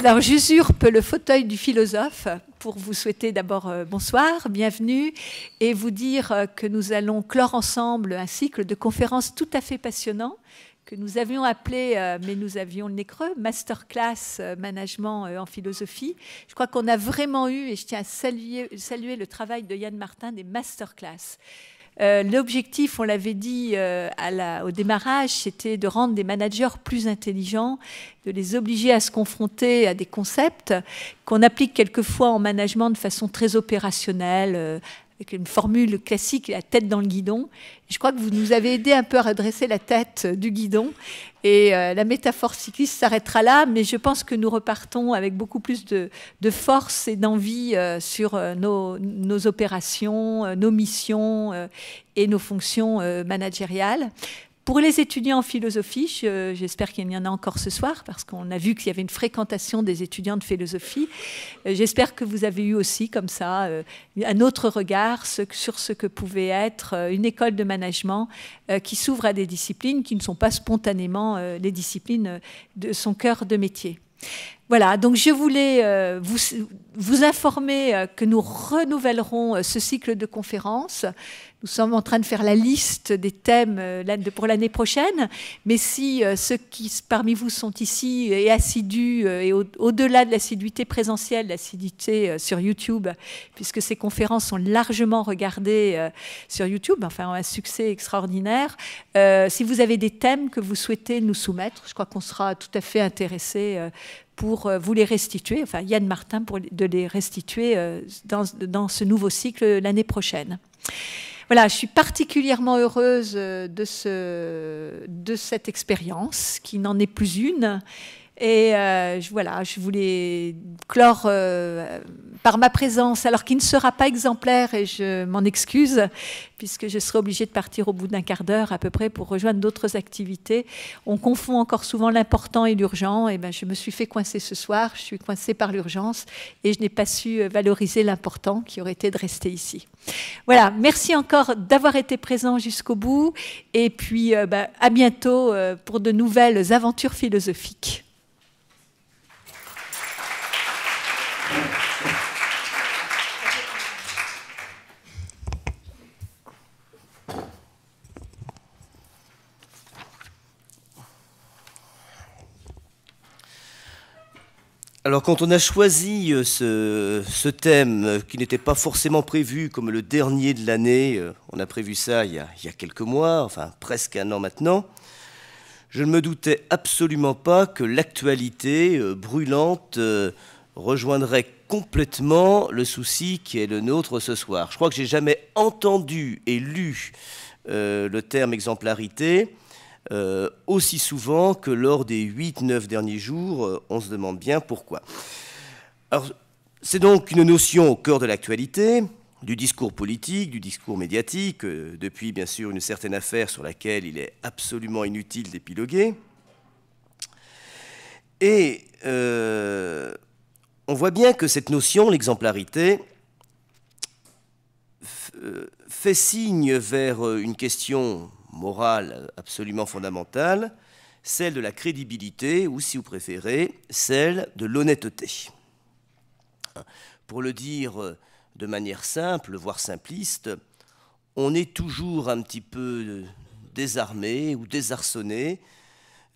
Alors, j'usurpe le fauteuil du philosophe pour vous souhaiter d'abord bonsoir, bienvenue, et vous dire que nous allons clore ensemble un cycle de conférences tout à fait passionnant que nous avions appelé, mais nous avions le nez creux, Masterclass Management en philosophie. Je crois qu'on a vraiment eu, et je tiens à saluer le travail de Yann Martin, des masterclass. L'objectif, on l'avait dit au démarrage, c'était de rendre des managers plus intelligents, de les obliger à se confronter à des concepts qu'on applique quelquefois en management de façon très opérationnelle, avec une formule classique, la tête dans le guidon. Je crois que vous nous avez aidé un peu à redresser la tête du guidon. Et la métaphore cycliste s'arrêtera là, mais je pense que nous repartons avec beaucoup plus de force et d'envie sur nos opérations, nos missions et nos fonctions managériales. Pour les étudiants en philosophie, j'espère qu'il y en a encore ce soir, parce qu'on a vu qu'il y avait une fréquentation des étudiants de philosophie. J'espère que vous avez eu aussi, comme ça, un autre regard sur ce que pouvait être une école de management qui s'ouvre à des disciplines qui ne sont pas spontanément les disciplines de son cœur de métier. Voilà, donc je voulais vous informer que nous renouvellerons ce cycle de conférences. Nous sommes en train de faire la liste des thèmes pour l'année prochaine, mais si ceux qui parmi vous sont ici et assidus, et au-delà de l'assiduité présentielle, l'assiduité sur YouTube, puisque ces conférences sont largement regardées sur YouTube, enfin ont un succès extraordinaire, si vous avez des thèmes que vous souhaitez nous soumettre, je crois qu'on sera tout à fait intéressés pour vous les restituer, enfin Yann Martin de les restituer dans ce nouveau cycle l'année prochaine. Voilà, je suis particulièrement heureuse de cette expérience, qui n'en est plus une. Et voilà, je voulais clore par ma présence, alors qu'il ne sera pas exemplaire, et je m'en excuse, puisque je serai obligée de partir au bout d'un quart d'heure à peu près pour rejoindre d'autres activités. On confond encore souvent l'important et l'urgent. Et ben, je me suis fait coincer ce soir, je suis coincée par l'urgence, et je n'ai pas su valoriser l'important qui aurait été de rester ici. Voilà, merci encore d'avoir été présent jusqu'au bout, et puis à bientôt pour de nouvelles aventures philosophiques. Alors, quand on a choisi ce thème qui n'était pas forcément prévu comme le dernier de l'année, on a prévu ça il y a quelques mois, enfin presque un an maintenant, je ne me doutais absolument pas que l'actualité brûlante rejoindrait complètement le souci qui est le nôtre ce soir. Je crois que j'ai jamais entendu et lu le terme exemplarité aussi souvent que lors des 8-9 derniers jours. On se demande bien pourquoi. Alors, c'est donc une notion au cœur de l'actualité, du discours politique, du discours médiatique, depuis bien sûr une certaine affaire sur laquelle il est absolument inutile d'épiloguer. Et on voit bien que cette notion, l'exemplarité, fait signe vers une question morale absolument fondamentale, celle de la crédibilité, ou si vous préférez, celle de l'honnêteté. Pour le dire de manière simple, voire simpliste, on est toujours un petit peu désarmé ou désarçonné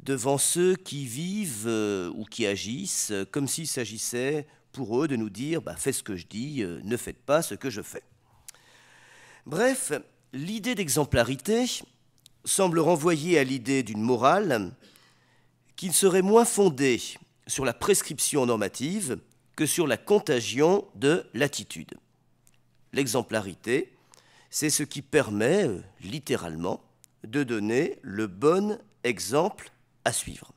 devant ceux qui vivent ou qui agissent comme s'il s'agissait pour eux de nous dire « faites ce que je dis, ne faites pas ce que je fais ». Bref, l'idée d'exemplarité semble renvoyer à l'idée d'une morale qui ne serait moins fondée sur la prescription normative que sur la contagion de l'attitude. L'exemplarité, c'est ce qui permet, littéralement, de donner le bon exemple à suivre.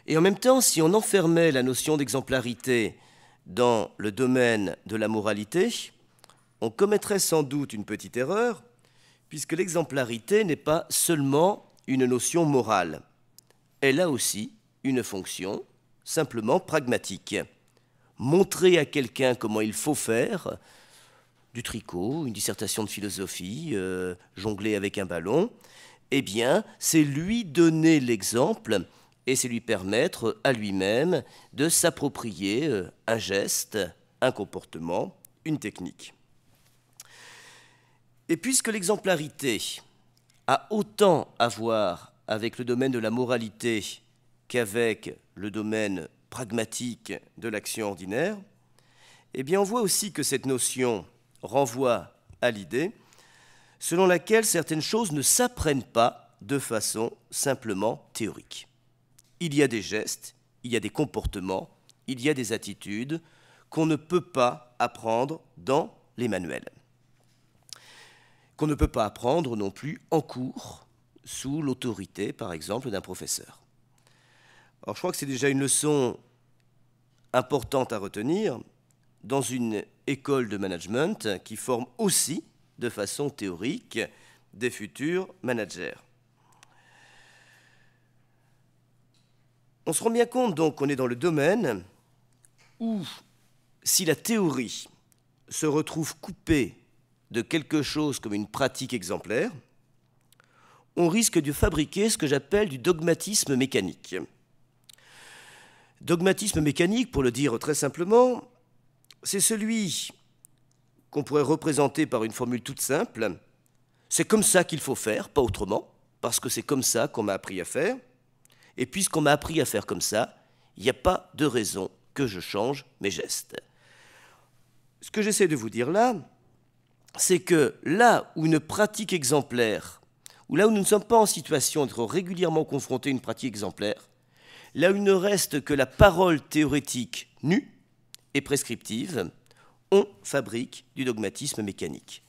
Et en même temps, si on enfermait la notion d'exemplarité dans le domaine de la moralité, on commettrait sans doute une petite erreur, puisque l'exemplarité n'est pas seulement une notion morale. Elle a aussi une fonction simplement pragmatique. Montrer à quelqu'un comment il faut faire, du tricot, une dissertation de philosophie, jongler avec un ballon, eh bien, c'est lui donner l'exemple et c'est lui permettre à lui-même de s'approprier un geste, un comportement, une technique. Et puisque l'exemplarité a autant à voir avec le domaine de la moralité qu'avec le domaine pragmatique de l'action ordinaire, eh bien on voit aussi que cette notion renvoie à l'idée selon laquelle certaines choses ne s'apprennent pas de façon simplement théorique. Il y a des gestes, il y a des comportements, il y a des attitudes qu'on ne peut pas apprendre dans les manuels, qu'on ne peut pas apprendre non plus en cours, sous l'autorité, par exemple, d'un professeur. Alors, je crois que c'est déjà une leçon importante à retenir dans une école de management qui forme aussi, de façon théorique, des futurs managers. On se rend bien compte, donc, qu'on est dans le domaine où, si la théorie se retrouve coupée de quelque chose comme une pratique exemplaire, on risque de fabriquer ce que j'appelle du dogmatisme mécanique. Dogmatisme mécanique, pour le dire très simplement, c'est celui qu'on pourrait représenter par une formule toute simple. C'est comme ça qu'il faut faire, pas autrement, parce que c'est comme ça qu'on m'a appris à faire. Et puisqu'on m'a appris à faire comme ça, il n'y a pas de raison que je change mes gestes. Ce que j'essaie de vous dire là, c'est que là où une pratique exemplaire, ou là où nous ne sommes pas en situation d'être régulièrement confrontés à une pratique exemplaire, là où il ne reste que la parole théorétique nue et prescriptive, on fabrique du dogmatisme mécanique.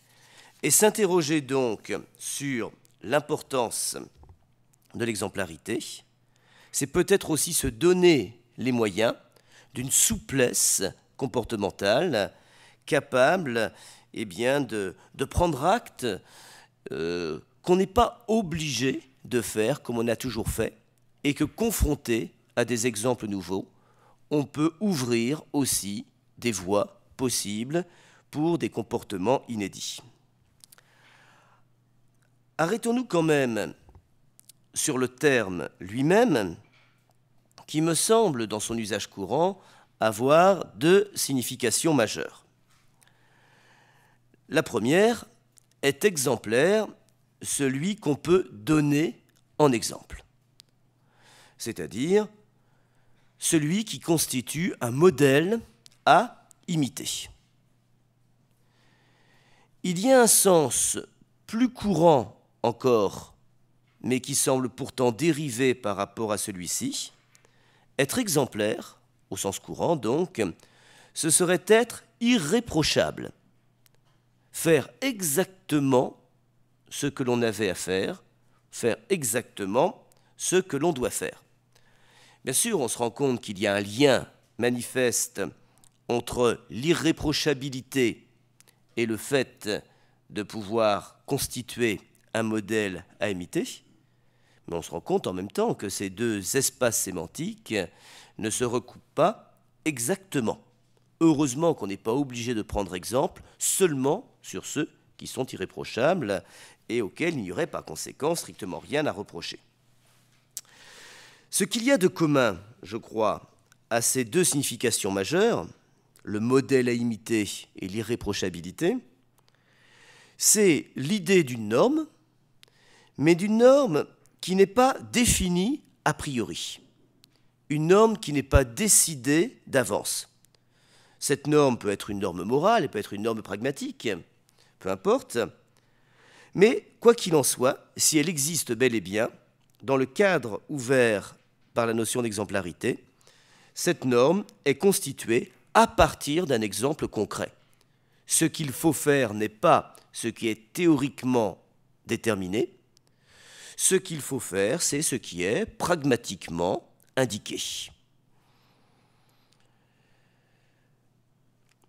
Et s'interroger donc sur l'importance de l'exemplarité, c'est peut-être aussi se donner les moyens d'une souplesse comportementale capable de prendre acte qu'on n'est pas obligé de faire comme on a toujours fait et que confronté à des exemples nouveaux, on peut ouvrir aussi des voies possibles pour des comportements inédits. Arrêtons-nous quand même sur le terme lui-même, qui me semble, dans son usage courant, avoir deux significations majeures. La première est exemplaire, celui qu'on peut donner en exemple, c'est-à-dire celui qui constitue un modèle à imiter. Il y a un sens plus courant encore, mais qui semble pourtant dérivé par rapport à celui-ci. Être exemplaire, au sens courant donc, ce serait être irréprochable. Faire exactement ce que l'on avait à faire exactement ce que l'on doit faire. Bien sûr, on se rend compte qu'il y a un lien manifeste entre l'irréprochabilité et le fait de pouvoir constituer un modèle à imiter, mais on se rend compte en même temps que ces deux espaces sémantiques ne se recoupent pas exactement. Heureusement qu'on n'est pas obligé de prendre exemple seulement sur ceux qui sont irréprochables et auxquels il n'y aurait par conséquent strictement rien à reprocher. Ce qu'il y a de commun, je crois, à ces deux significations majeures, le modèle à imiter et l'irréprochabilité, c'est l'idée d'une norme, mais d'une norme qui n'est pas définie a priori, une norme qui n'est pas décidée d'avance. Cette norme peut être une norme morale, elle peut être une norme pragmatique, peu importe, mais quoi qu'il en soit, si elle existe bel et bien, dans le cadre ouvert par la notion d'exemplarité, cette norme est constituée à partir d'un exemple concret. Ce qu'il faut faire n'est pas ce qui est théoriquement déterminé, ce qu'il faut faire, c'est ce qui est pragmatiquement indiqué.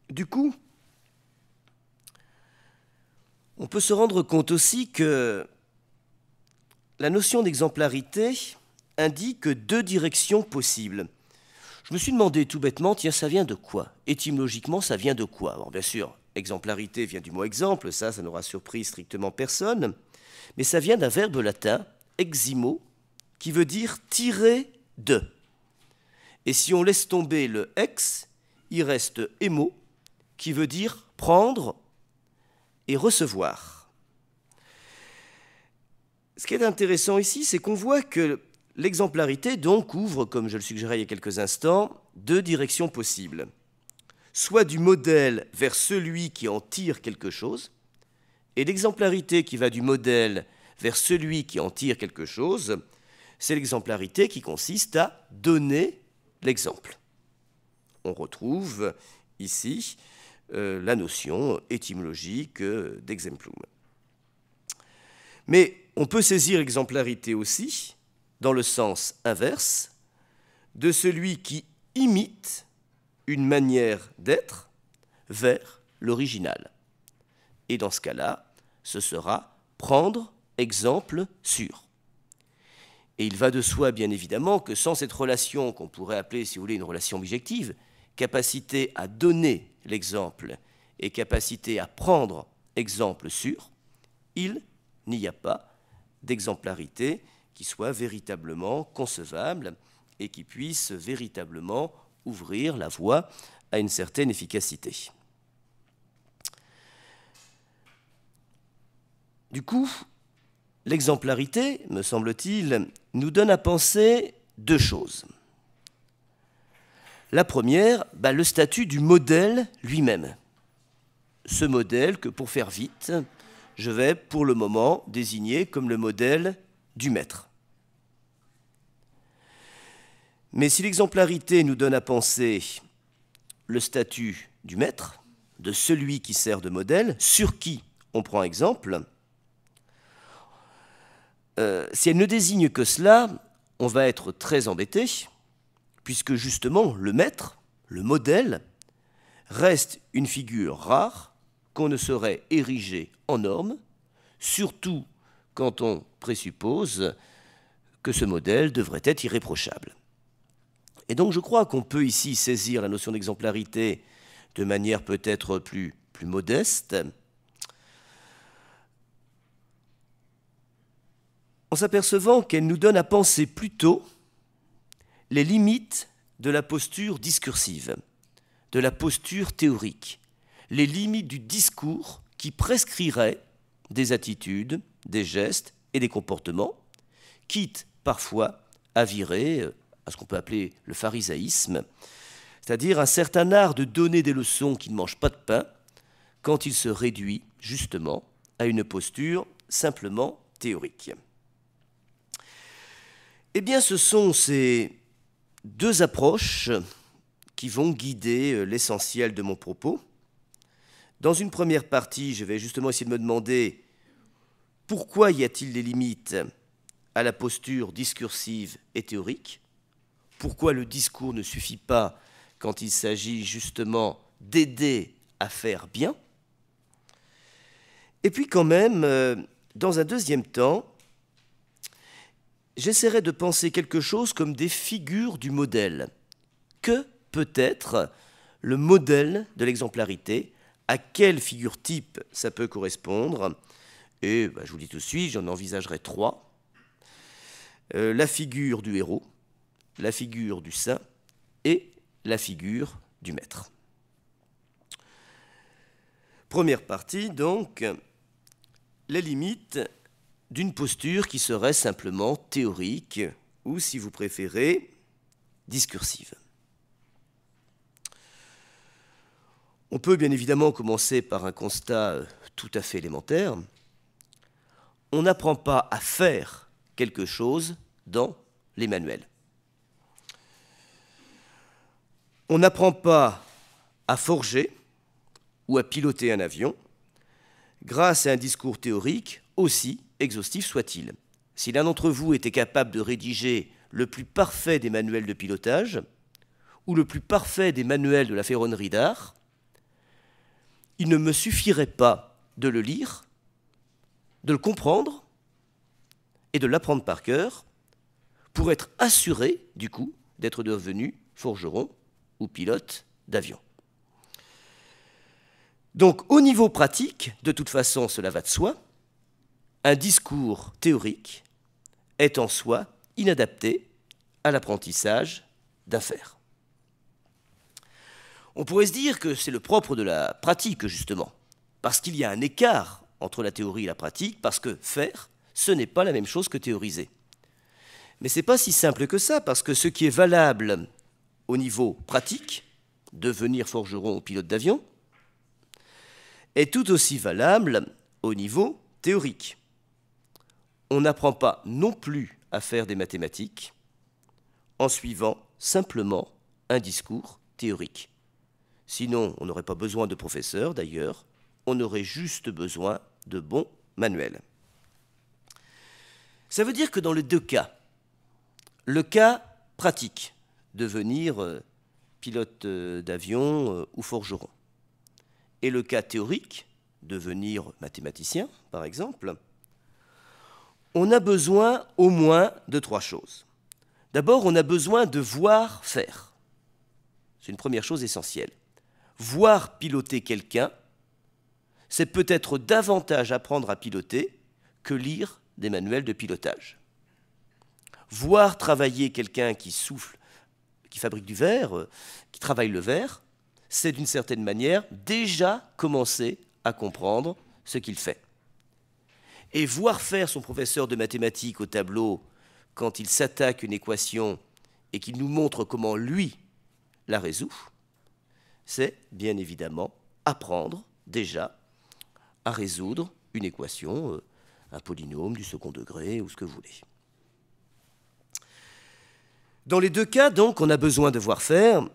Du coup, on peut se rendre compte aussi que la notion d'exemplarité indique deux directions possibles. Je me suis demandé tout bêtement, tiens, ça vient de quoi? Étymologiquement, ça vient de quoi? Alors, bien sûr, exemplarité vient du mot exemple, ça n'aura surpris strictement personne, mais ça vient d'un verbe latin, eximo, qui veut dire tirer de. Et si on laisse tomber le ex, il reste émo, qui veut dire prendre et recevoir. Ce qui est intéressant ici, c'est qu'on voit que l'exemplarité donc ouvre, comme je le suggérais il y a quelques instants, deux directions possibles. Soit du modèle vers celui qui en tire quelque chose, et l'exemplarité qui va du modèle vers celui qui en tire quelque chose, c'est l'exemplarité qui consiste à donner l'exemple. On retrouve ici la notion étymologique d'exemplum. Mais on peut saisir l'exemplarité aussi dans le sens inverse de celui qui imite une manière d'être vers l'original. Et dans ce cas-là, ce sera prendre exemple sur. Et il va de soi, bien évidemment, que sans cette relation qu'on pourrait appeler, si vous voulez, une relation objective, capacité à donner l'exemple et capacité à prendre exemple sur, il n'y a pas d'exemplarité qui soit véritablement concevable et qui puisse véritablement ouvrir la voie à une certaine efficacité. Du coup, l'exemplarité, me semble-t-il, nous donne à penser deux choses. La première, le statut du modèle lui-même. Ce modèle que, pour faire vite, je vais pour le moment désigner comme le modèle du maître. Mais si l'exemplarité nous donne à penser le statut du maître, de celui qui sert de modèle, sur qui on prend exemple, si elle ne désigne que cela, on va être très embêté, puisque justement le maître, le modèle, reste une figure rare qu'on ne saurait ériger en norme, surtout quand on présuppose que ce modèle devrait être irréprochable. Et donc je crois qu'on peut ici saisir la notion d'exemplarité de manière peut-être plus modeste, en s'apercevant qu'elle nous donne à penser plutôt les limites de la posture discursive, de la posture théorique, les limites du discours qui prescrirait des attitudes, des gestes et des comportements, quitte parfois à virer à ce qu'on peut appeler le pharisaïsme, c'est-à-dire un certain art de donner des leçons qui ne mangent pas de pain quand il se réduit justement à une posture simplement théorique. Eh bien, ce sont ces deux approches qui vont guider l'essentiel de mon propos. Dans une première partie, je vais justement essayer de me demander pourquoi y a-t-il des limites à la posture discursive et théorique ? Pourquoi le discours ne suffit pas quand il s'agit justement d'aider à faire bien ? Et puis quand même, dans un deuxième temps, j'essaierai de penser quelque chose comme des figures du modèle. Que peut être le modèle de l'exemplarité ? À quelle figure type ça peut correspondre ? Et je vous dis tout de suite, j'en envisagerai trois. La figure du héros, la figure du saint et la figure du maître. Première partie, donc, les limites d'une posture qui serait simplement théorique ou, si vous préférez, discursive. On peut bien évidemment commencer par un constat tout à fait élémentaire. On n'apprend pas à faire quelque chose dans les manuels. On n'apprend pas à forger ou à piloter un avion grâce à un discours théorique aussi exhaustif soit-il. Si l'un d'entre vous était capable de rédiger le plus parfait des manuels de pilotage ou le plus parfait des manuels de la ferronnerie d'art, il ne me suffirait pas de le lire, de le comprendre et de l'apprendre par cœur pour être assuré, du coup, d'être devenu forgeron ou pilote d'avion. Donc, au niveau pratique, de toute façon, cela va de soi, un discours théorique est en soi inadapté à l'apprentissage d'un faire. On pourrait se dire que c'est le propre de la pratique, justement, parce qu'il y a un écart entre la théorie et la pratique, parce que faire, ce n'est pas la même chose que théoriser. Mais ce n'est pas si simple que ça, parce que ce qui est valable au niveau pratique, devenir forgeron ou pilote d'avion, est tout aussi valable au niveau théorique. On n'apprend pas non plus à faire des mathématiques en suivant simplement un discours théorique. Sinon, on n'aurait pas besoin de professeurs, d'ailleurs, on aurait juste besoin de bons manuels. Ça veut dire que dans les deux cas, le cas pratique, devenir pilote d'avion ou forgeron, et le cas théorique, devenir mathématicien, par exemple, on a besoin au moins de trois choses. D'abord, on a besoin de voir faire. C'est une première chose essentielle. Voir piloter quelqu'un, c'est peut-être davantage apprendre à piloter que lire des manuels de pilotage. Voir travailler quelqu'un qui souffle, qui fabrique du verre, qui travaille le verre, c'est d'une certaine manière déjà commencer à comprendre ce qu'il fait. Et voir faire son professeur de mathématiques au tableau quand il s'attaque une équation et qu'il nous montre comment lui la résout, c'est bien évidemment apprendre déjà à résoudre une équation, un polynôme du second degré ou ce que vous voulez. Dans les deux cas, donc, on a besoin de voir faire.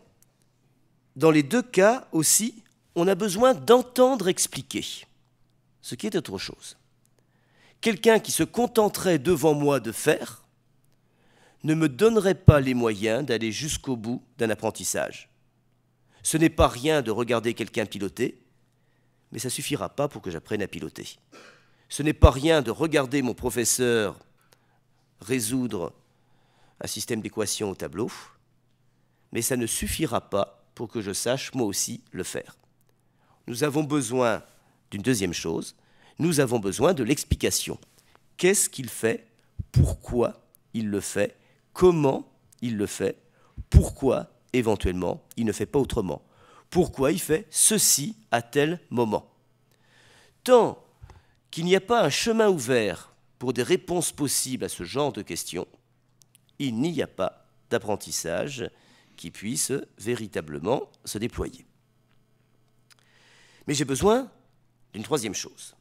Dans les deux cas aussi, on a besoin d'entendre expliquer, ce qui est autre chose. Quelqu'un qui se contenterait devant moi de faire ne me donnerait pas les moyens d'aller jusqu'au bout d'un apprentissage. Ce n'est pas rien de regarder quelqu'un piloter, mais ça ne suffira pas pour que j'apprenne à piloter. Ce n'est pas rien de regarder mon professeur résoudre un système d'équations au tableau, mais ça ne suffira pas pour que je sache moi aussi le faire. Nous avons besoin d'une deuxième chose, nous avons besoin de l'explication. Qu'est-ce qu'il fait? Pourquoi il le fait? Comment il le fait? Pourquoi, éventuellement, il ne fait pas autrement? Pourquoi il fait ceci à tel moment? Tant qu'il n'y a pas un chemin ouvert pour des réponses possibles à ce genre de questions, il n'y a pas d'apprentissage qui puisse véritablement se déployer. Mais j'ai besoin d'une troisième chose.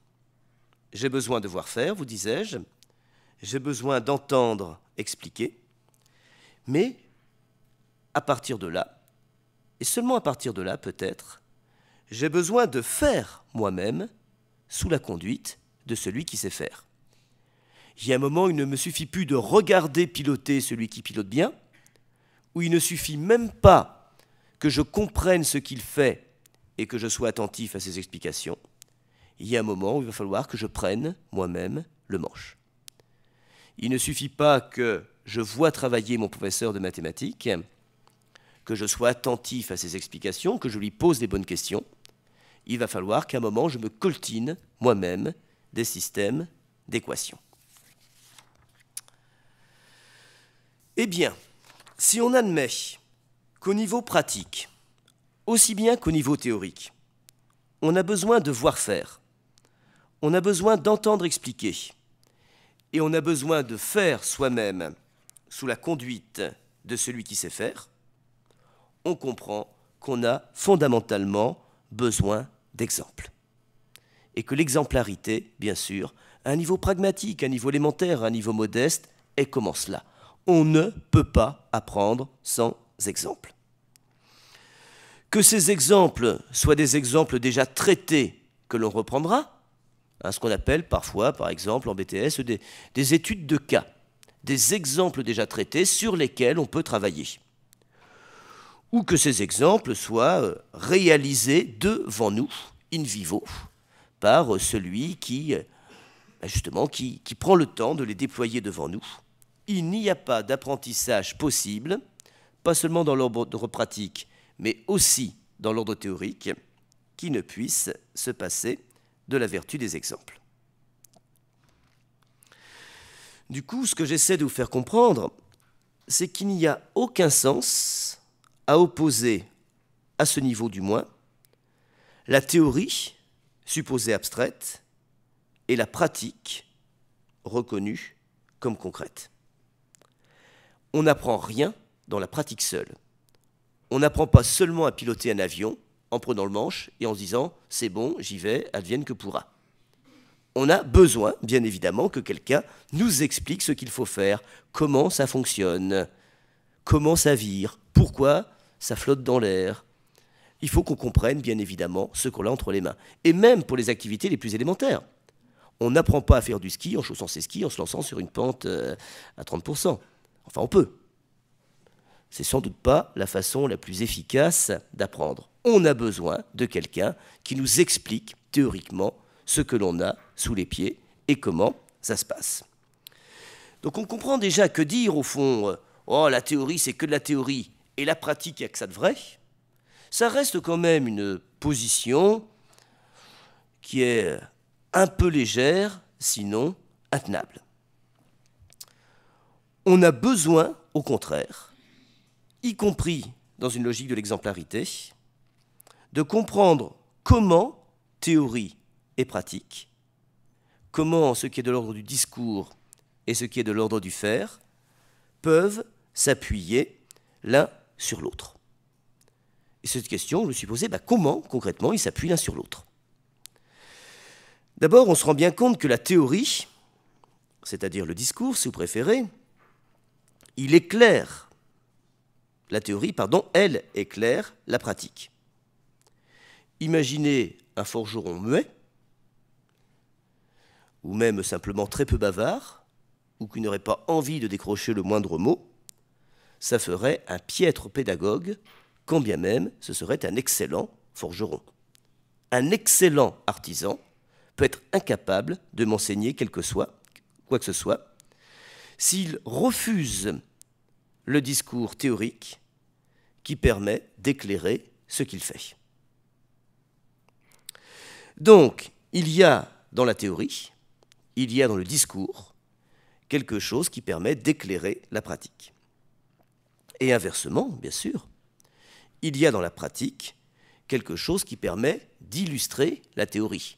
J'ai besoin de voir faire, vous disais-je, j'ai besoin d'entendre expliquer, mais à partir de là, et seulement à partir de là peut-être, j'ai besoin de faire moi-même sous la conduite de celui qui sait faire. Il y a un moment où il ne me suffit plus de regarder piloter celui qui pilote bien, où il ne suffit même pas que je comprenne ce qu'il fait et que je sois attentif à ses explications. Il y a un moment où il va falloir que je prenne moi-même le manche. Il ne suffit pas que je vois travailler mon professeur de mathématiques, que je sois attentif à ses explications, que je lui pose les bonnes questions. Il va falloir qu'à un moment, je me coltine moi-même des systèmes d'équations. Eh bien, si on admet qu'au niveau pratique, aussi bien qu'au niveau théorique, on a besoin de voir faire, on a besoin d'entendre expliquer, et on a besoin de faire soi-même sous la conduite de celui qui sait faire, on comprend qu'on a fondamentalement besoin d'exemples. Et que l'exemplarité, bien sûr, à un niveau pragmatique, à un niveau élémentaire, à un niveau modeste, est comment cela? On ne peut pas apprendre sans exemple. Que ces exemples soient des exemples déjà traités que l'on reprendra, ce qu'on appelle parfois, par exemple, en BTS, des études de cas, des exemples déjà traités sur lesquels on peut travailler. Ou que ces exemples soient réalisés devant nous, in vivo, par celui qui, justement, qui prend le temps de les déployer devant nous. Il n'y a pas d'apprentissage possible, pas seulement dans l'ordre pratique, mais aussi dans l'ordre théorique, qui ne puisse se passer de la vertu des exemples. Du coup, ce que j'essaie de vous faire comprendre, c'est qu'il n'y a aucun sens à opposer, à ce niveau du moins, la théorie, supposée abstraite, et la pratique, reconnue comme concrète. On n'apprend rien dans la pratique seule. On n'apprend pas seulement à piloter un avion en prenant le manche et en se disant « c'est bon, j'y vais, advienne que pourra ». On a besoin, bien évidemment, que quelqu'un nous explique ce qu'il faut faire, comment ça fonctionne, comment ça vire, pourquoi ça flotte dans l'air. Il faut qu'on comprenne, bien évidemment, ce qu'on a entre les mains. Et même pour les activités les plus élémentaires. On n'apprend pas à faire du ski en chaussant ses skis, en se lançant sur une pente à 30%. Enfin, on peut. C'est sans doute pas la façon la plus efficace d'apprendre. On a besoin de quelqu'un qui nous explique théoriquement ce que l'on a sous les pieds et comment ça se passe. Donc on comprend déjà que dire au fond « oh, la théorie, c'est que de la théorie, et la pratique, il n'y a que ça de vrai », ça reste quand même une position qui est un peu légère, sinon intenable. On a besoin, au contraire, y compris dans une logique de l'exemplarité, de comprendre comment théorie et pratique, comment ce qui est de l'ordre du discours et ce qui est de l'ordre du faire peuvent s'appuyer l'un sur l'autre. Et cette question, je me suis posée, comment concrètement ils s'appuient l'un sur l'autre? D'abord, on se rend bien compte que la théorie, c'est-à-dire le discours, si vous préférez, il éclaire, la théorie, pardon, elle éclaire la pratique. Imaginez un forgeron muet, ou même simplement très peu bavard, ou qui n'aurait pas envie de décrocher le moindre mot, ça ferait un piètre pédagogue, quand bien même ce serait un excellent forgeron. Un excellent artisan peut être incapable de m'enseigner quoi que ce soit, s'il refuse le discours théorique qui permet d'éclairer ce qu'il fait. Donc, il y a dans la théorie, il y a dans le discours, quelque chose qui permet d'éclairer la pratique. Et inversement, bien sûr, il y a dans la pratique quelque chose qui permet d'illustrer la théorie.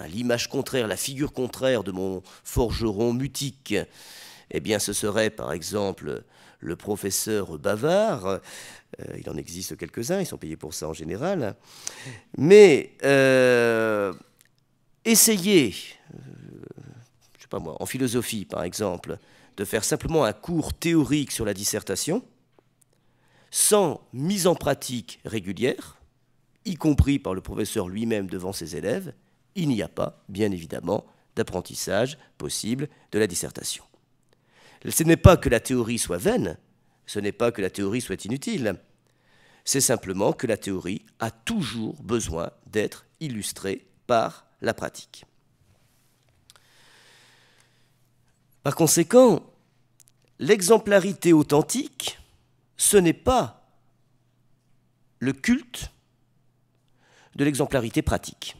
L'image contraire, la figure contraire de mon forgeron mutique, eh bien, ce serait par exemple le professeur bavard. Il en existe quelques-uns, ils sont payés pour ça en général. Mais essayer, je sais pas moi, en philosophie par exemple, de faire simplement un cours théorique sur la dissertation, sans mise en pratique régulière, y compris par le professeur lui-même devant ses élèves, il n'y a pas, bien évidemment, d'apprentissage possible de la dissertation. Ce n'est pas que la théorie soit vaine, ce n'est pas que la théorie soit inutile, c'est simplement que la théorie a toujours besoin d'être illustrée par la pratique. Par conséquent, l'exemplarité authentique, ce n'est pas le culte de l'exemplarité pratique.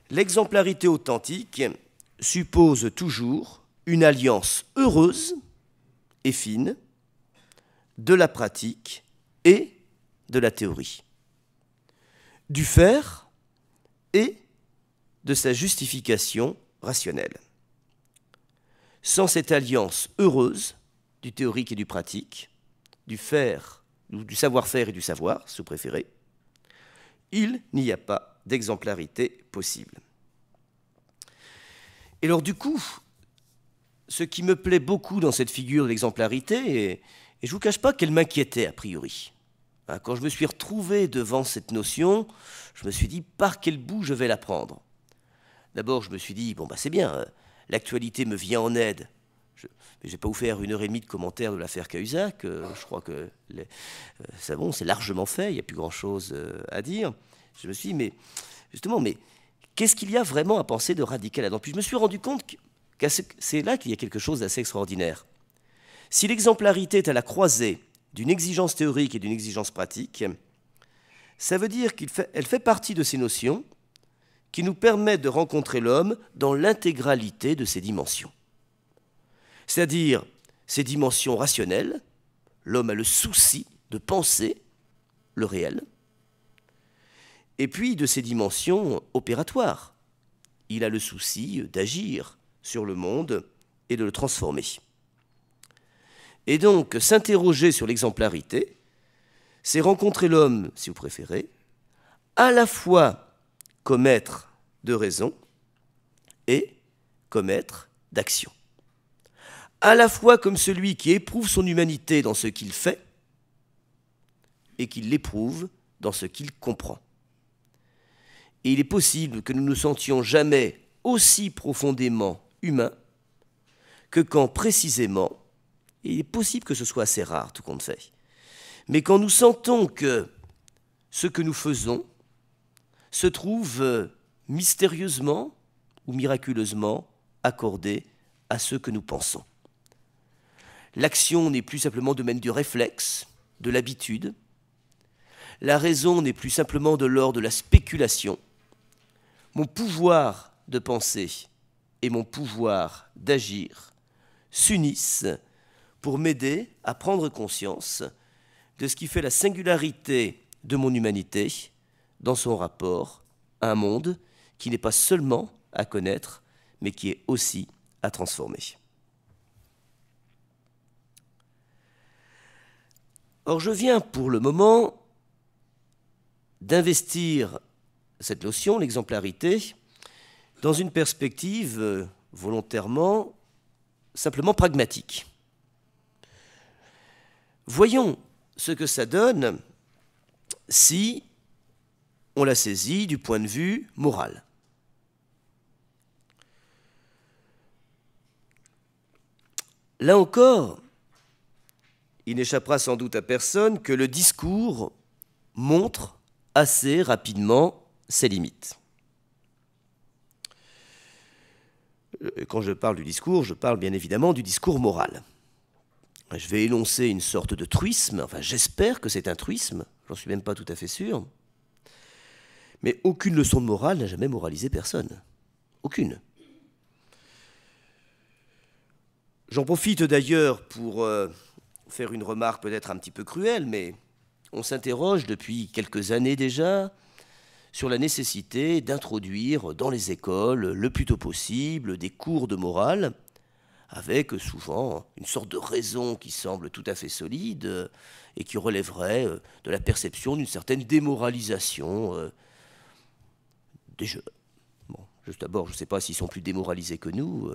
L'exemplarité authentique suppose toujours une alliance heureuse et fine de la pratique et de la théorie, du faire et de sa justification rationnelle. Sans cette alliance heureuse du théorique et du pratique, du faire, du savoir-faire et du savoir, si vous préférez, il n'y a pas d'exemplarité possible. Et alors du coup, ce qui me plaît beaucoup dans cette figure de l'exemplarité, et je ne vous cache pas qu'elle m'inquiétait a priori. Quand je me suis retrouvé devant cette notion, je me suis dit par quel bout je vais la prendre. D'abord, je me suis dit, c'est bien, l'actualité me vient en aide. Je ne vais pas vous faire 1h30 de commentaires de l'affaire Cahuzac, je crois que c'est largement fait, il n'y a plus grand-chose à dire. Je me suis dit, mais qu'est-ce qu'il y a vraiment à penser de radical là-dedans? Puis je me suis rendu compte que c'est là qu'il y a quelque chose d'assez extraordinaire. Si l'exemplarité est à la croisée d'une exigence théorique et d'une exigence pratique, ça veut dire qu'elle fait partie de ces notions qui nous permettent de rencontrer l'homme dans l'intégralité de ses dimensions. C'est-à-dire, ces dimensions rationnelles, l'homme a le souci de penser le réel, et puis de ces dimensions opératoires. Il a le souci d'agir sur le monde et de le transformer. Et donc, s'interroger sur l'exemplarité, c'est rencontrer l'homme, si vous préférez, à la fois comme être de raison et comme être d'action. À la fois comme celui qui éprouve son humanité dans ce qu'il fait et qui l'éprouve dans ce qu'il comprend. Et il est possible que nous ne nous sentions jamais aussi profondément humains que quand précisément, et il est possible que ce soit assez rare tout compte fait, mais quand nous sentons que ce que nous faisons se trouve mystérieusement ou miraculeusement accordé à ce que nous pensons. L'action n'est plus simplement domaine du réflexe, de l'habitude. La raison n'est plus simplement de l'ordre de la spéculation. Mon pouvoir de penser et mon pouvoir d'agir s'unissent pour m'aider à prendre conscience de ce qui fait la singularité de mon humanité dans son rapport à un monde qui n'est pas seulement à connaître, mais qui est aussi à transformer. Or, je viens pour le moment d'investir cette notion, l'exemplarité, dans une perspective volontairement, simplement pragmatique. Voyons ce que ça donne si on la saisit du point de vue moral. Là encore, il n'échappera sans doute à personne que le discours montre assez rapidement ses limites. Quand je parle du discours, je parle bien évidemment du discours moral. Je vais énoncer une sorte de truisme, enfin j'espère que c'est un truisme, j'en suis même pas tout à fait sûr, mais aucune leçon de morale n'a jamais moralisé personne. Aucune. J'en profite d'ailleurs pour faire une remarque peut-être un petit peu cruelle, mais on s'interroge depuis quelques années déjà sur la nécessité d'introduire dans les écoles le plus tôt possible des cours de morale, avec souvent une sorte de raison qui semble tout à fait solide et qui relèverait de la perception d'une certaine démoralisation des jeunes. Bon, juste d'abord, je ne sais pas s'ils sont plus démoralisés que nous.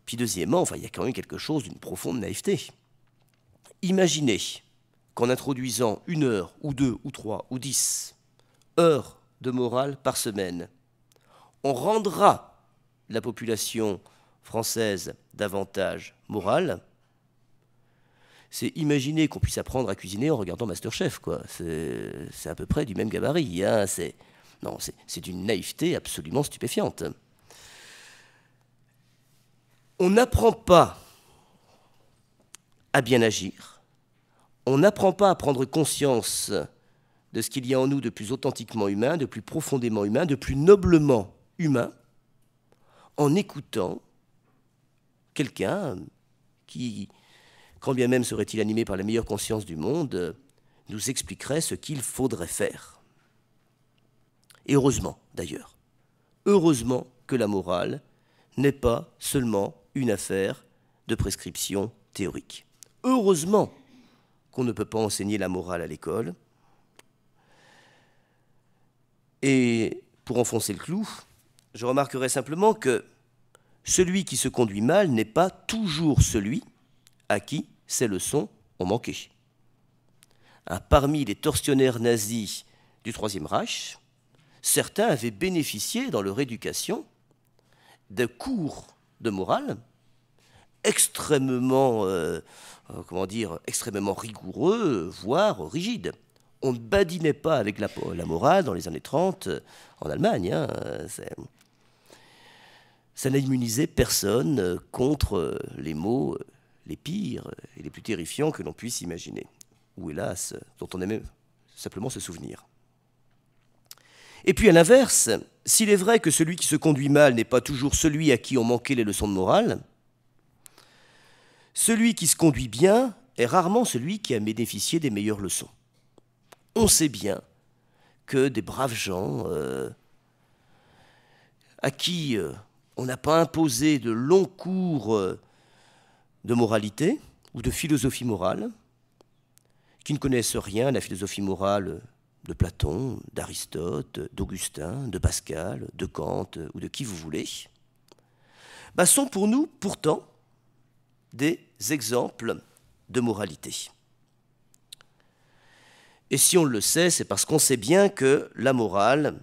Puis deuxièmement, enfin, il y a quand même quelque chose d'une profonde naïveté. Imaginez qu'en introduisant 1 heure, ou 2, ou 3, ou 10 heures de morale par semaine, on rendra la population française davantage morale. C'est imaginer qu'on puisse apprendre à cuisiner en regardant Masterchef, quoi. C'est à peu près du même gabarit, hein. C'est d'une naïveté absolument stupéfiante. On n'apprend pas à bien agir, on n'apprend pas à prendre conscience de ce qu'il y a en nous de plus authentiquement humain, de plus profondément humain, de plus noblement humain, en écoutant quelqu'un qui, quand bien même serait-il animé par la meilleure conscience du monde, nous expliquerait ce qu'il faudrait faire. Et heureusement, d'ailleurs, heureusement que la morale n'est pas seulement une affaire de prescription théorique. Heureusement qu'on ne peut pas enseigner la morale à l'école. Et pour enfoncer le clou, je remarquerai simplement que celui qui se conduit mal n'est pas toujours celui à qui ces leçons ont manqué. Parmi les tortionnaires nazis du Troisième Reich, certains avaient bénéficié dans leur éducation de cours de morale extrêmement, extrêmement rigoureux, voire rigides. On ne badinait pas avec la morale dans les années 30 en Allemagne. Hein. Ça n'a immunisé personne contre les maux les pires et les plus terrifiants que l'on puisse imaginer, ou hélas, dont on aimait simplement se souvenir. Et puis à l'inverse, s'il est vrai que celui qui se conduit mal n'est pas toujours celui à qui ont manqué les leçons de morale, celui qui se conduit bien est rarement celui qui a bénéficié des meilleures leçons. On sait bien que des braves gens à qui on n'a pas imposé de longs cours de moralité ou de philosophie morale, qui ne connaissent rien à la philosophie morale de Platon, d'Aristote, d'Augustin, de Pascal, de Kant ou de qui vous voulez, sont pour nous pourtant des exemples de moralité. Et si on le sait, c'est parce qu'on sait bien que la morale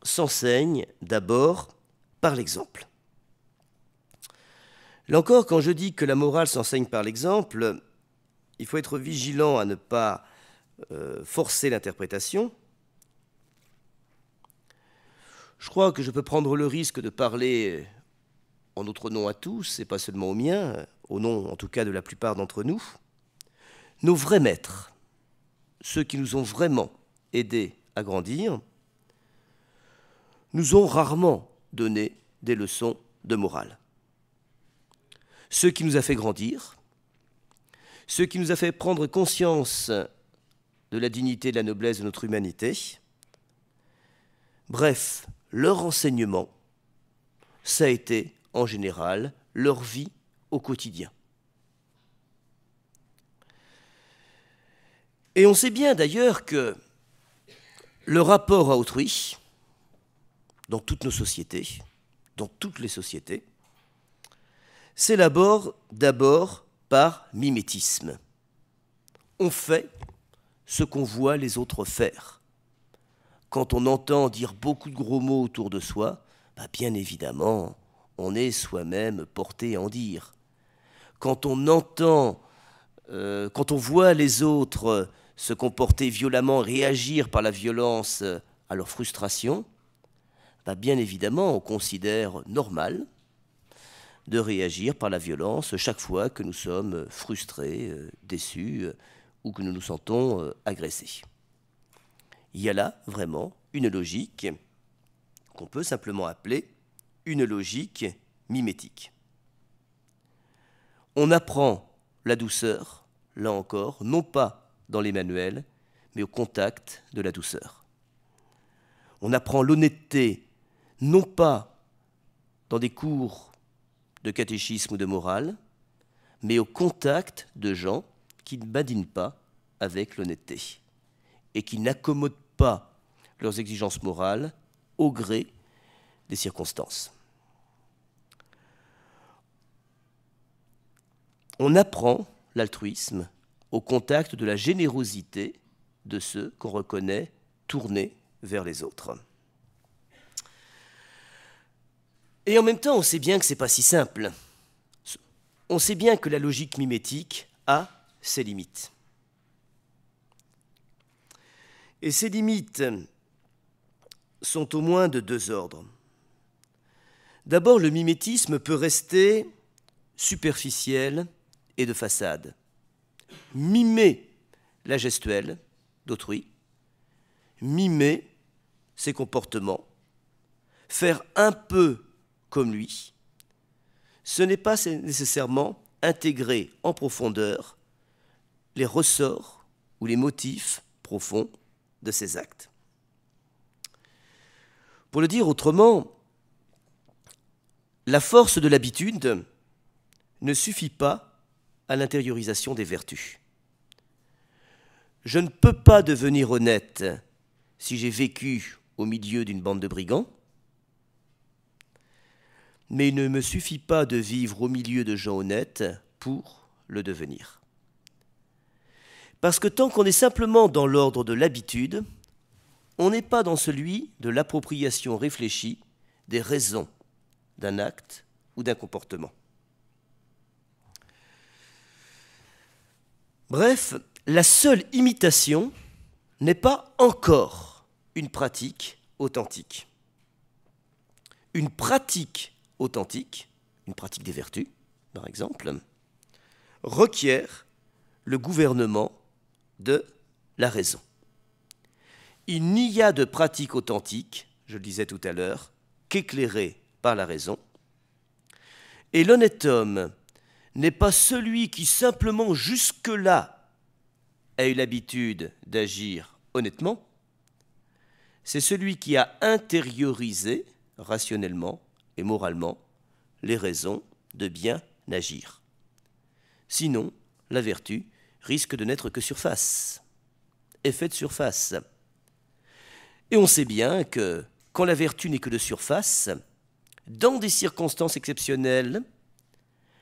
s'enseigne d'abord par l'exemple. Là encore, quand je dis que la morale s'enseigne par l'exemple, il faut être vigilant à ne pas forcer l'interprétation. Je crois que je peux prendre le risque de parler en notre nom à tous, et pas seulement au mien, au nom en tout cas de la plupart d'entre nous. Nos vrais maîtres, ceux qui nous ont vraiment aidés à grandir, nous ont rarement donné des leçons de morale. Ce qui nous a fait grandir, ce qui nous a fait prendre conscience de la dignité et de la noblesse de notre humanité, bref, leur enseignement, ça a été en général leur vie au quotidien. Et on sait bien d'ailleurs que le rapport à autrui, dans toutes nos sociétés, dans toutes les sociétés, s'élabore d'abord par mimétisme. On fait ce qu'on voit les autres faire. Quand on entend dire beaucoup de gros mots autour de soi, bien évidemment, on est soi-même porté à en dire. Quand on entend, quand on voit les autres se comporter violemment, réagir par la violence à leur frustration, bien évidemment, on considère normal de réagir par la violence chaque fois que nous sommes frustrés, déçus ou que nous nous sentons agressés. Il y a là vraiment une logique qu'on peut simplement appeler une logique mimétique. On apprend la douceur, là encore, non pas dans les manuels, mais au contact de la douceur. On apprend l'honnêteté, non pas dans des cours de catéchisme ou de morale, mais au contact de gens qui ne badinent pas avec l'honnêteté et qui n'accommodent pas leurs exigences morales au gré des circonstances. On apprend l'altruisme au contact de la générosité de ceux qu'on reconnaît tournés vers les autres. Et en même temps, on sait bien que ce n'est pas si simple. On sait bien que la logique mimétique a ses limites. Et ces limites sont au moins de deux ordres. D'abord, le mimétisme peut rester superficiel et de façade. Mimer la gestuelle d'autrui, mimer ses comportements, faire un peu comme lui, ce n'est pas nécessairement intégrer en profondeur les ressorts ou les motifs profonds de ses actes. Pour le dire autrement, la force de l'habitude ne suffit pas à l'intériorisation des vertus. Je ne peux pas devenir honnête si j'ai vécu au milieu d'une bande de brigands, mais il ne me suffit pas de vivre au milieu de gens honnêtes pour le devenir. Parce que tant qu'on est simplement dans l'ordre de l'habitude, on n'est pas dans celui de l'appropriation réfléchie des raisons d'un acte ou d'un comportement. Bref, la seule imitation n'est pas encore une pratique authentique. Une pratique authentique, une pratique des vertus, par exemple, requiert le gouvernement de la raison. Il n'y a de pratique authentique, je le disais tout à l'heure, qu'éclairée par la raison. Et l'honnête homme n'est pas celui qui simplement jusque-là a eu l'habitude d'agir honnêtement, c'est celui qui a intériorisé rationnellement et moralement les raisons de bien agir. Sinon, la vertu risque de n'être que surface, effet de surface. Et on sait bien que quand la vertu n'est que de surface, dans des circonstances exceptionnelles,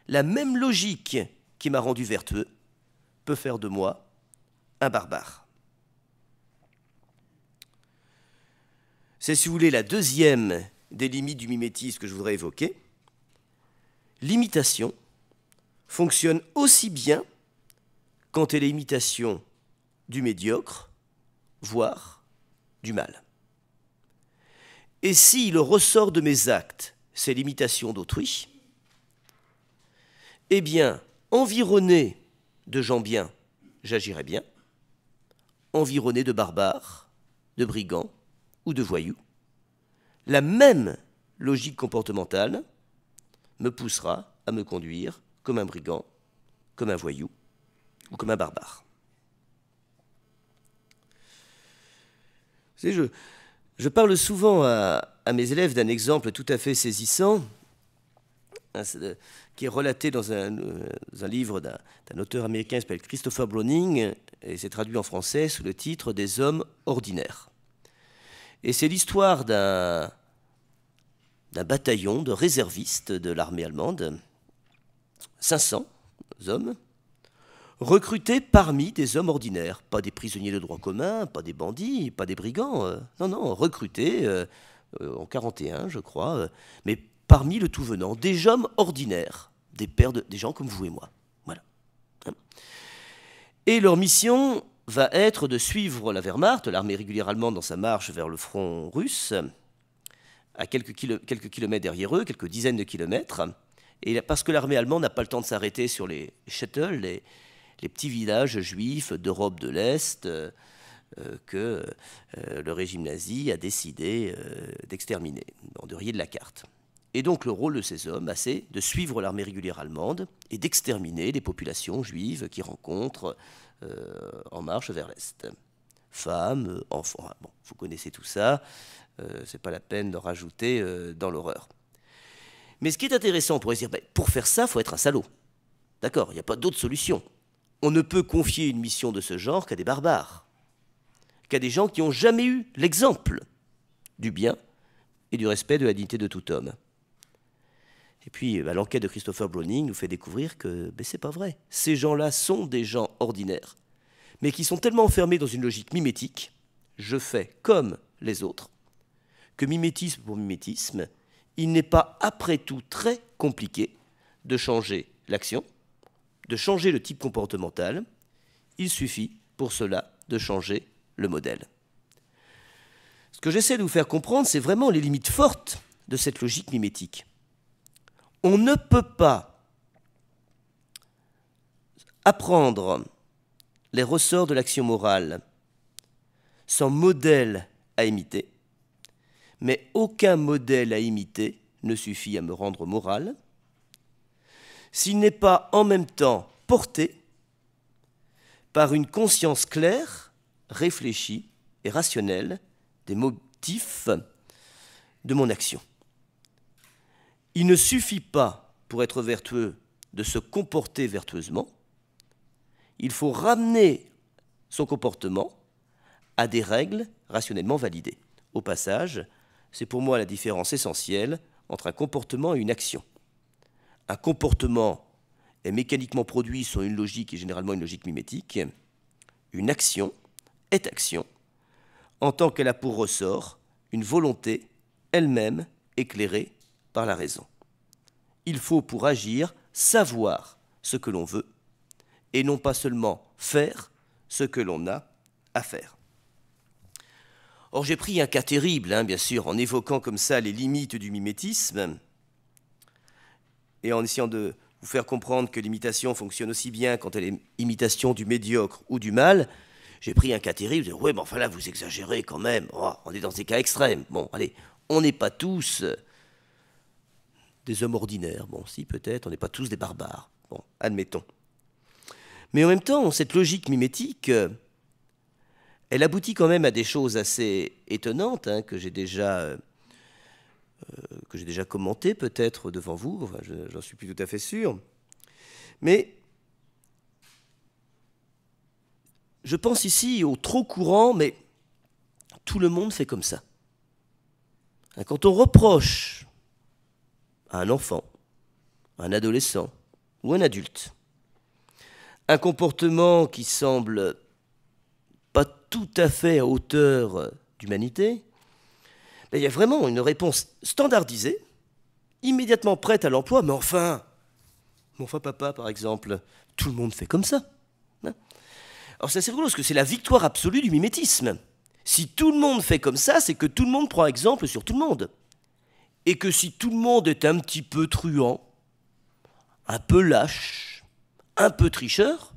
la même logique qui m'a rendu vertueux peut faire de moi un barbare. C'est, si vous voulez, la deuxième des limites du mimétisme que je voudrais évoquer. L'imitation fonctionne aussi bien quand elle est imitation du médiocre, voire du mal. Et si le ressort de mes actes, c'est l'imitation d'autrui, eh bien, environné de gens bien, j'agirai bien, environné de barbares, de brigands ou de voyous, la même logique comportementale me poussera à me conduire comme un brigand, comme un voyou ou comme un barbare. Vous savez, je parle souvent à mes élèves d'un exemple tout à fait saisissant, qui est relaté dans un livre d'un auteur américain qui s'appelle Christopher Browning, et c'est traduit en français sous le titre « Des hommes ordinaires ». Et c'est l'histoire d'un bataillon de réservistes de l'armée allemande, 500 hommes, recrutés parmi des hommes ordinaires, pas des prisonniers de droit commun, pas des bandits, pas des brigands, non, recrutés en 41, je crois, mais parmi le tout venant, des hommes ordinaires, des gens comme vous et moi. Voilà. Et leur mission va être de suivre la Wehrmacht, l'armée régulière allemande, dans sa marche vers le front russe, à quelques kilomètres derrière eux, quelques dizaines de kilomètres, et parce que l'armée allemande n'a pas le temps de s'arrêter sur les shtetls, les petits villages juifs d'Europe de l'Est que le régime nazi a décidé d'exterminer, de rayer de la carte. Et donc le rôle de ces hommes, c'est de suivre l'armée régulière allemande et d'exterminer les populations juives qu'ils rencontrent en marche vers l'Est. Femmes, enfants, bon, vous connaissez tout ça, c'est pas la peine d'en rajouter dans l'horreur. Mais ce qui est intéressant, on pourrait se dire, pour faire ça, il faut être un salaud. D'accord, il n'y a pas d'autre solution. On ne peut confier une mission de ce genre qu'à des barbares, qu'à des gens qui n'ont jamais eu l'exemple du bien et du respect de la dignité de tout homme. Et puis, l'enquête de Christopher Browning nous fait découvrir que c'est pas vrai. Ces gens-là sont des gens ordinaires, mais qui sont tellement enfermés dans une logique mimétique, je fais comme les autres, que mimétisme pour mimétisme, il n'est pas après tout très compliqué de changer l'action, de changer le type comportemental, il suffit pour cela de changer le modèle. Ce que j'essaie de vous faire comprendre, c'est vraiment les limites fortes de cette logique mimétique. On ne peut pas apprendre les ressorts de l'action morale sans modèle à imiter, mais aucun modèle à imiter ne suffit à me rendre moral s'il n'est pas en même temps porté par une conscience claire, réfléchie et rationnelle des motifs de mon action. Il ne suffit pas, pour être vertueux, de se comporter vertueusement. Il faut ramener son comportement à des règles rationnellement validées. Au passage, c'est pour moi la différence essentielle entre un comportement et une action. Un comportement est mécaniquement produit sur une logique et généralement une logique mimétique. Une action est action en tant qu'elle a pour ressort une volonté elle-même éclairée par la raison. Il faut, pour agir, savoir ce que l'on veut et non pas seulement faire ce que l'on a à faire. Or, j'ai pris un cas terrible, bien sûr, en évoquant comme ça les limites du mimétisme et en essayant de vous faire comprendre que l'imitation fonctionne aussi bien quand elle est imitation du médiocre ou du mal. J'ai pris un cas terrible, je dis, ouais, mais enfin là, vous exagérez quand même, on est dans des cas extrêmes. Bon, allez, on n'est pas tous des hommes ordinaires. Bon, si, peut-être, on n'est pas tous des barbares. Bon, admettons. Mais en même temps, cette logique mimétique, elle aboutit quand même à des choses assez étonnantes, hein, que j'ai déjà commentées peut-être devant vous, enfin, j'en suis plus tout à fait sûr. Mais je pense ici au trop courant, mais tout le monde fait comme ça. Quand on reproche à un enfant, un adolescent ou un adulte un comportement qui semble pas tout à fait à hauteur d'humanité, il y a vraiment une réponse standardisée, immédiatement prête à l'emploi, mais enfin papa par exemple, tout le monde fait comme ça. Hein. Alors c'est assez rigolo parce que c'est la victoire absolue du mimétisme. Si tout le monde fait comme ça, c'est que tout le monde prend exemple sur tout le monde. Et que si tout le monde est un petit peu truand, un peu lâche, un peu tricheur,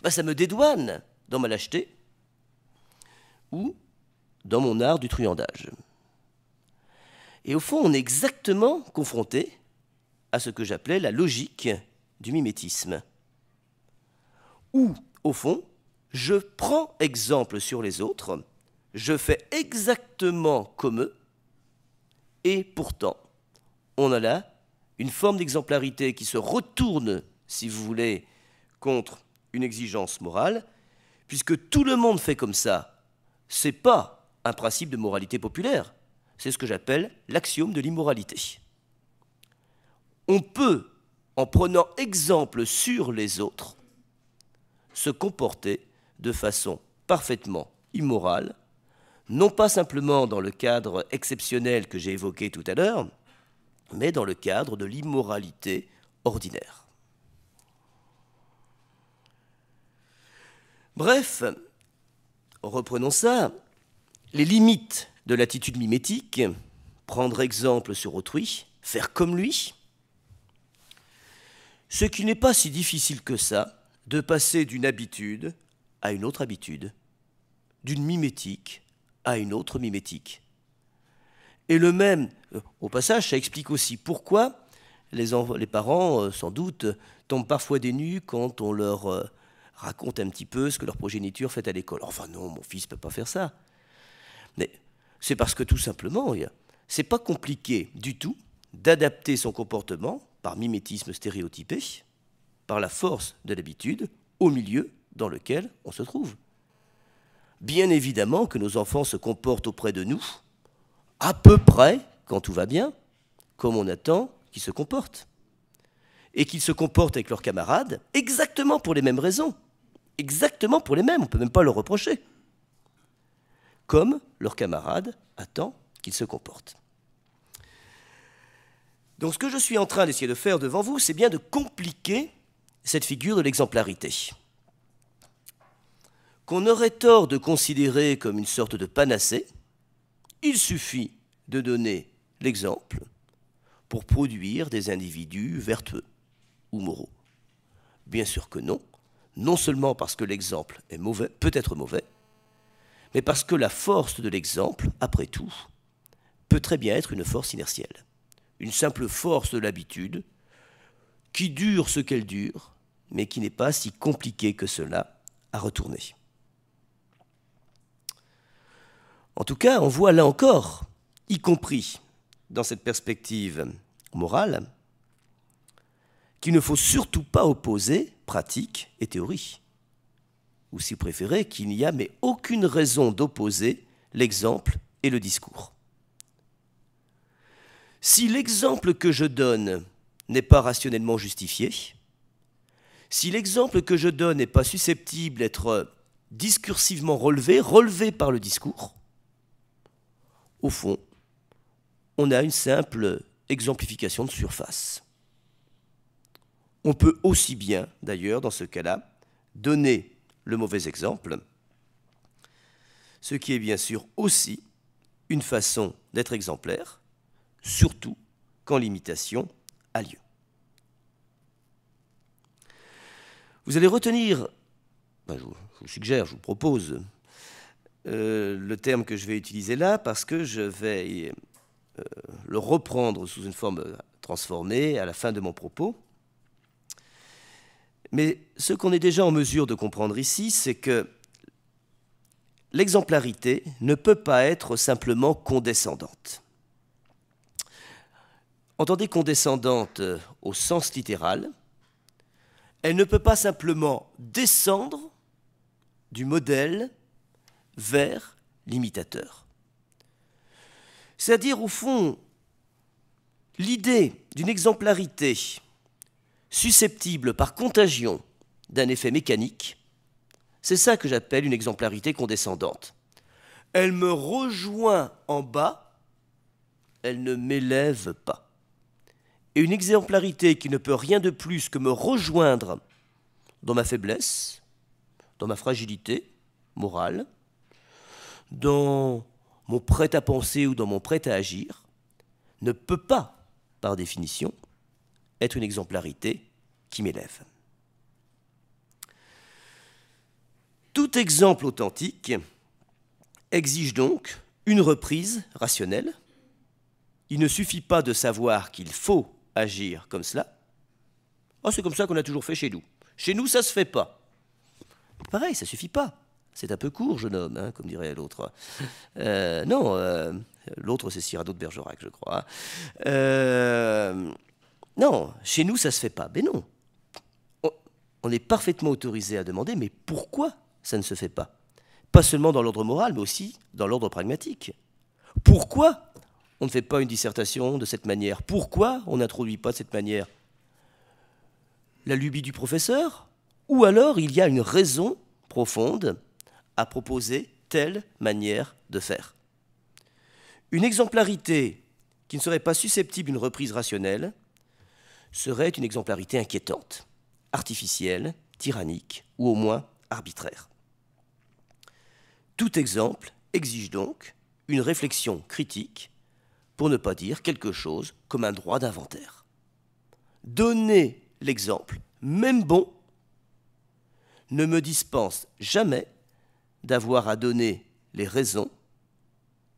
ça me dédouane dans ma lâcheté ou dans mon art du truandage. Et au fond, on est exactement confronté à ce que j'appelais la logique du mimétisme. Où, au fond, je prends exemple sur les autres, je fais exactement comme eux, et pourtant, on a là une forme d'exemplarité qui se retourne, si vous voulez, contre une exigence morale, puisque tout le monde fait comme ça. Ce n'est pas un principe de moralité populaire, c'est ce que j'appelle l'axiome de l'immoralité. On peut, en prenant exemple sur les autres, se comporter de façon parfaitement immorale, non pas simplement dans le cadre exceptionnel que j'ai évoqué tout à l'heure, mais dans le cadre de l'immoralité ordinaire. Bref, reprenons ça, les limites de l'attitude mimétique, prendre exemple sur autrui, faire comme lui, ce qui n'est pas si difficile que ça, de passer d'une habitude à une autre habitude, d'une mimétique à une autre mimétique. Et le même, au passage, ça explique aussi pourquoi les parents, sans doute, tombent parfois des nues quand on leur raconte un petit peu ce que leur progéniture fait à l'école. Enfin non, mon fils ne peut pas faire ça. Mais c'est parce que tout simplement, c'est pas compliqué du tout d'adapter son comportement par mimétisme stéréotypé, par la force de l'habitude, au milieu dans lequel on se trouve. Bien évidemment que nos enfants se comportent auprès de nous, à peu près, quand tout va bien, comme on attend qu'ils se comportent. Et qu'ils se comportent avec leurs camarades exactement pour les mêmes raisons. Exactement pour les mêmes, on ne peut même pas leur reprocher. Comme leurs camarades attendent qu'ils se comportent. Donc ce que je suis en train d'essayer de faire devant vous, c'est bien de compliquer cette figure de l'exemplarité, qu'on aurait tort de considérer comme une sorte de panacée. Il suffit de donner l'exemple pour produire des individus vertueux ou moraux. Bien sûr que non, non seulement parce que l'exemple est mauvais, peut être mauvais, mais parce que la force de l'exemple, après tout, peut très bien être une force inertielle, une simple force de l'habitude qui dure ce qu'elle dure, mais qui n'est pas si compliquée que cela à retourner. En tout cas, on voit là encore, y compris dans cette perspective morale, qu'il ne faut surtout pas opposer pratique et théorie. Ou si vous préférez, qu'il n'y a mais aucune raison d'opposer l'exemple et le discours. Si l'exemple que je donne n'est pas rationnellement justifié, si l'exemple que je donne n'est pas susceptible d'être discursivement relevé par le discours, au fond, on a une simple exemplification de surface. On peut aussi bien, d'ailleurs, dans ce cas-là, donner le mauvais exemple, ce qui est bien sûr aussi une façon d'être exemplaire, surtout quand l'imitation a lieu. Vous allez retenir, je vous suggère, je vous propose, le terme que je vais utiliser là, parce que je vais le reprendre sous une forme transformée à la fin de mon propos. Mais ce qu'on est déjà en mesure de comprendre ici, c'est que l'exemplarité ne peut pas être simplement condescendante. Entendez condescendante au sens littéral, elle ne peut pas simplement descendre du modèle vers l'imitateur. C'est-à-dire, au fond, l'idée d'une exemplarité susceptible par contagion d'un effet mécanique, c'est ça que j'appelle une exemplarité condescendante. Elle me rejoint en bas, elle ne m'élève pas. Et une exemplarité qui ne peut rien de plus que me rejoindre dans ma faiblesse, dans ma fragilité morale, dans mon prêt-à-penser ou dans mon prêt-à-agir, ne peut pas, par définition, être une exemplarité qui m'élève. Tout exemple authentique exige donc une reprise rationnelle. Il ne suffit pas de savoir qu'il faut agir comme cela. Oh, c'est comme ça qu'on a toujours fait chez nous. Chez nous, ça ne se fait pas. Pareil, ça ne suffit pas. C'est un peu court, jeune homme, hein, comme dirait l'autre. Non, l'autre, c'est Cyrano de Bergerac, je crois. Non, chez nous, ça ne se fait pas. Mais non. On est parfaitement autorisé à demander, mais pourquoi ça ne se fait pas? Pas seulement dans l'ordre moral, mais aussi dans l'ordre pragmatique. Pourquoi on ne fait pas une dissertation de cette manière? Pourquoi on n'introduit pas de cette manière? La lubie du professeur? Ou alors il y a une raison profonde à proposer telle manière de faire? Une exemplarité qui ne serait pas susceptible d'une reprise rationnelle serait une exemplarité inquiétante, artificielle, tyrannique ou au moins arbitraire. Tout exemple exige donc une réflexion critique, pour ne pas dire quelque chose comme un droit d'inventaire. Donner l'exemple, même bon, ne me dispense jamais d'avoir à donner les raisons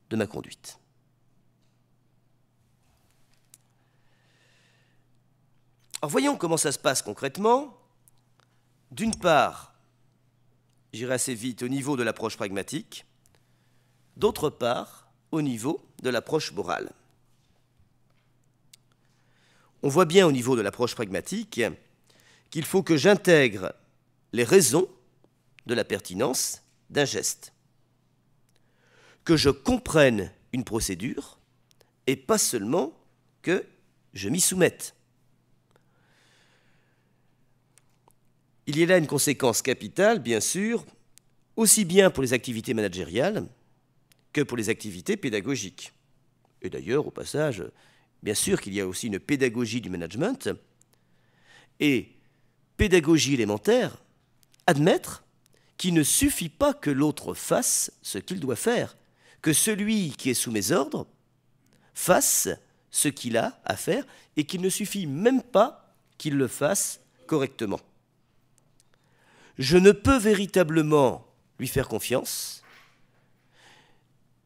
de ma conduite. Alors voyons comment ça se passe concrètement. D'une part, j'irai assez vite au niveau de l'approche pragmatique, d'autre part, au niveau de l'approche morale. On voit bien au niveau de l'approche pragmatique qu'il faut que j'intègre les raisons de la pertinence d'un geste, que je comprenne une procédure et pas seulement que je m'y soumette. Il y a là une conséquence capitale, bien sûr, aussi bien pour les activités managériales que pour les activités pédagogiques. Et d'ailleurs, au passage, bien sûr qu'il y a aussi une pédagogie du management. Et pédagogie élémentaire, admettre qu'il ne suffit pas que l'autre fasse ce qu'il doit faire, que celui qui est sous mes ordres fasse ce qu'il a à faire et qu'il ne suffit même pas qu'il le fasse correctement. Je ne peux véritablement lui faire confiance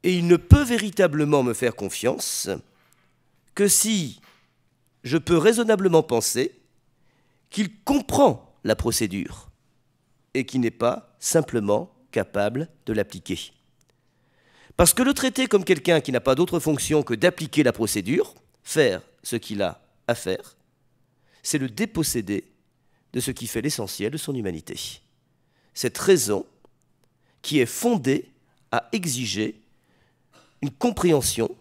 et il ne peut véritablement me faire confiance que si je peux raisonnablement penser qu'il comprend la procédure et qu'il n'est pas simplement capable de l'appliquer. Parce que le traiter comme quelqu'un qui n'a pas d'autre fonction que d'appliquer la procédure, faire ce qu'il a à faire, c'est le déposséder de ce qui fait l'essentiel de son humanité. Cette raison qui est fondée à exiger une compréhension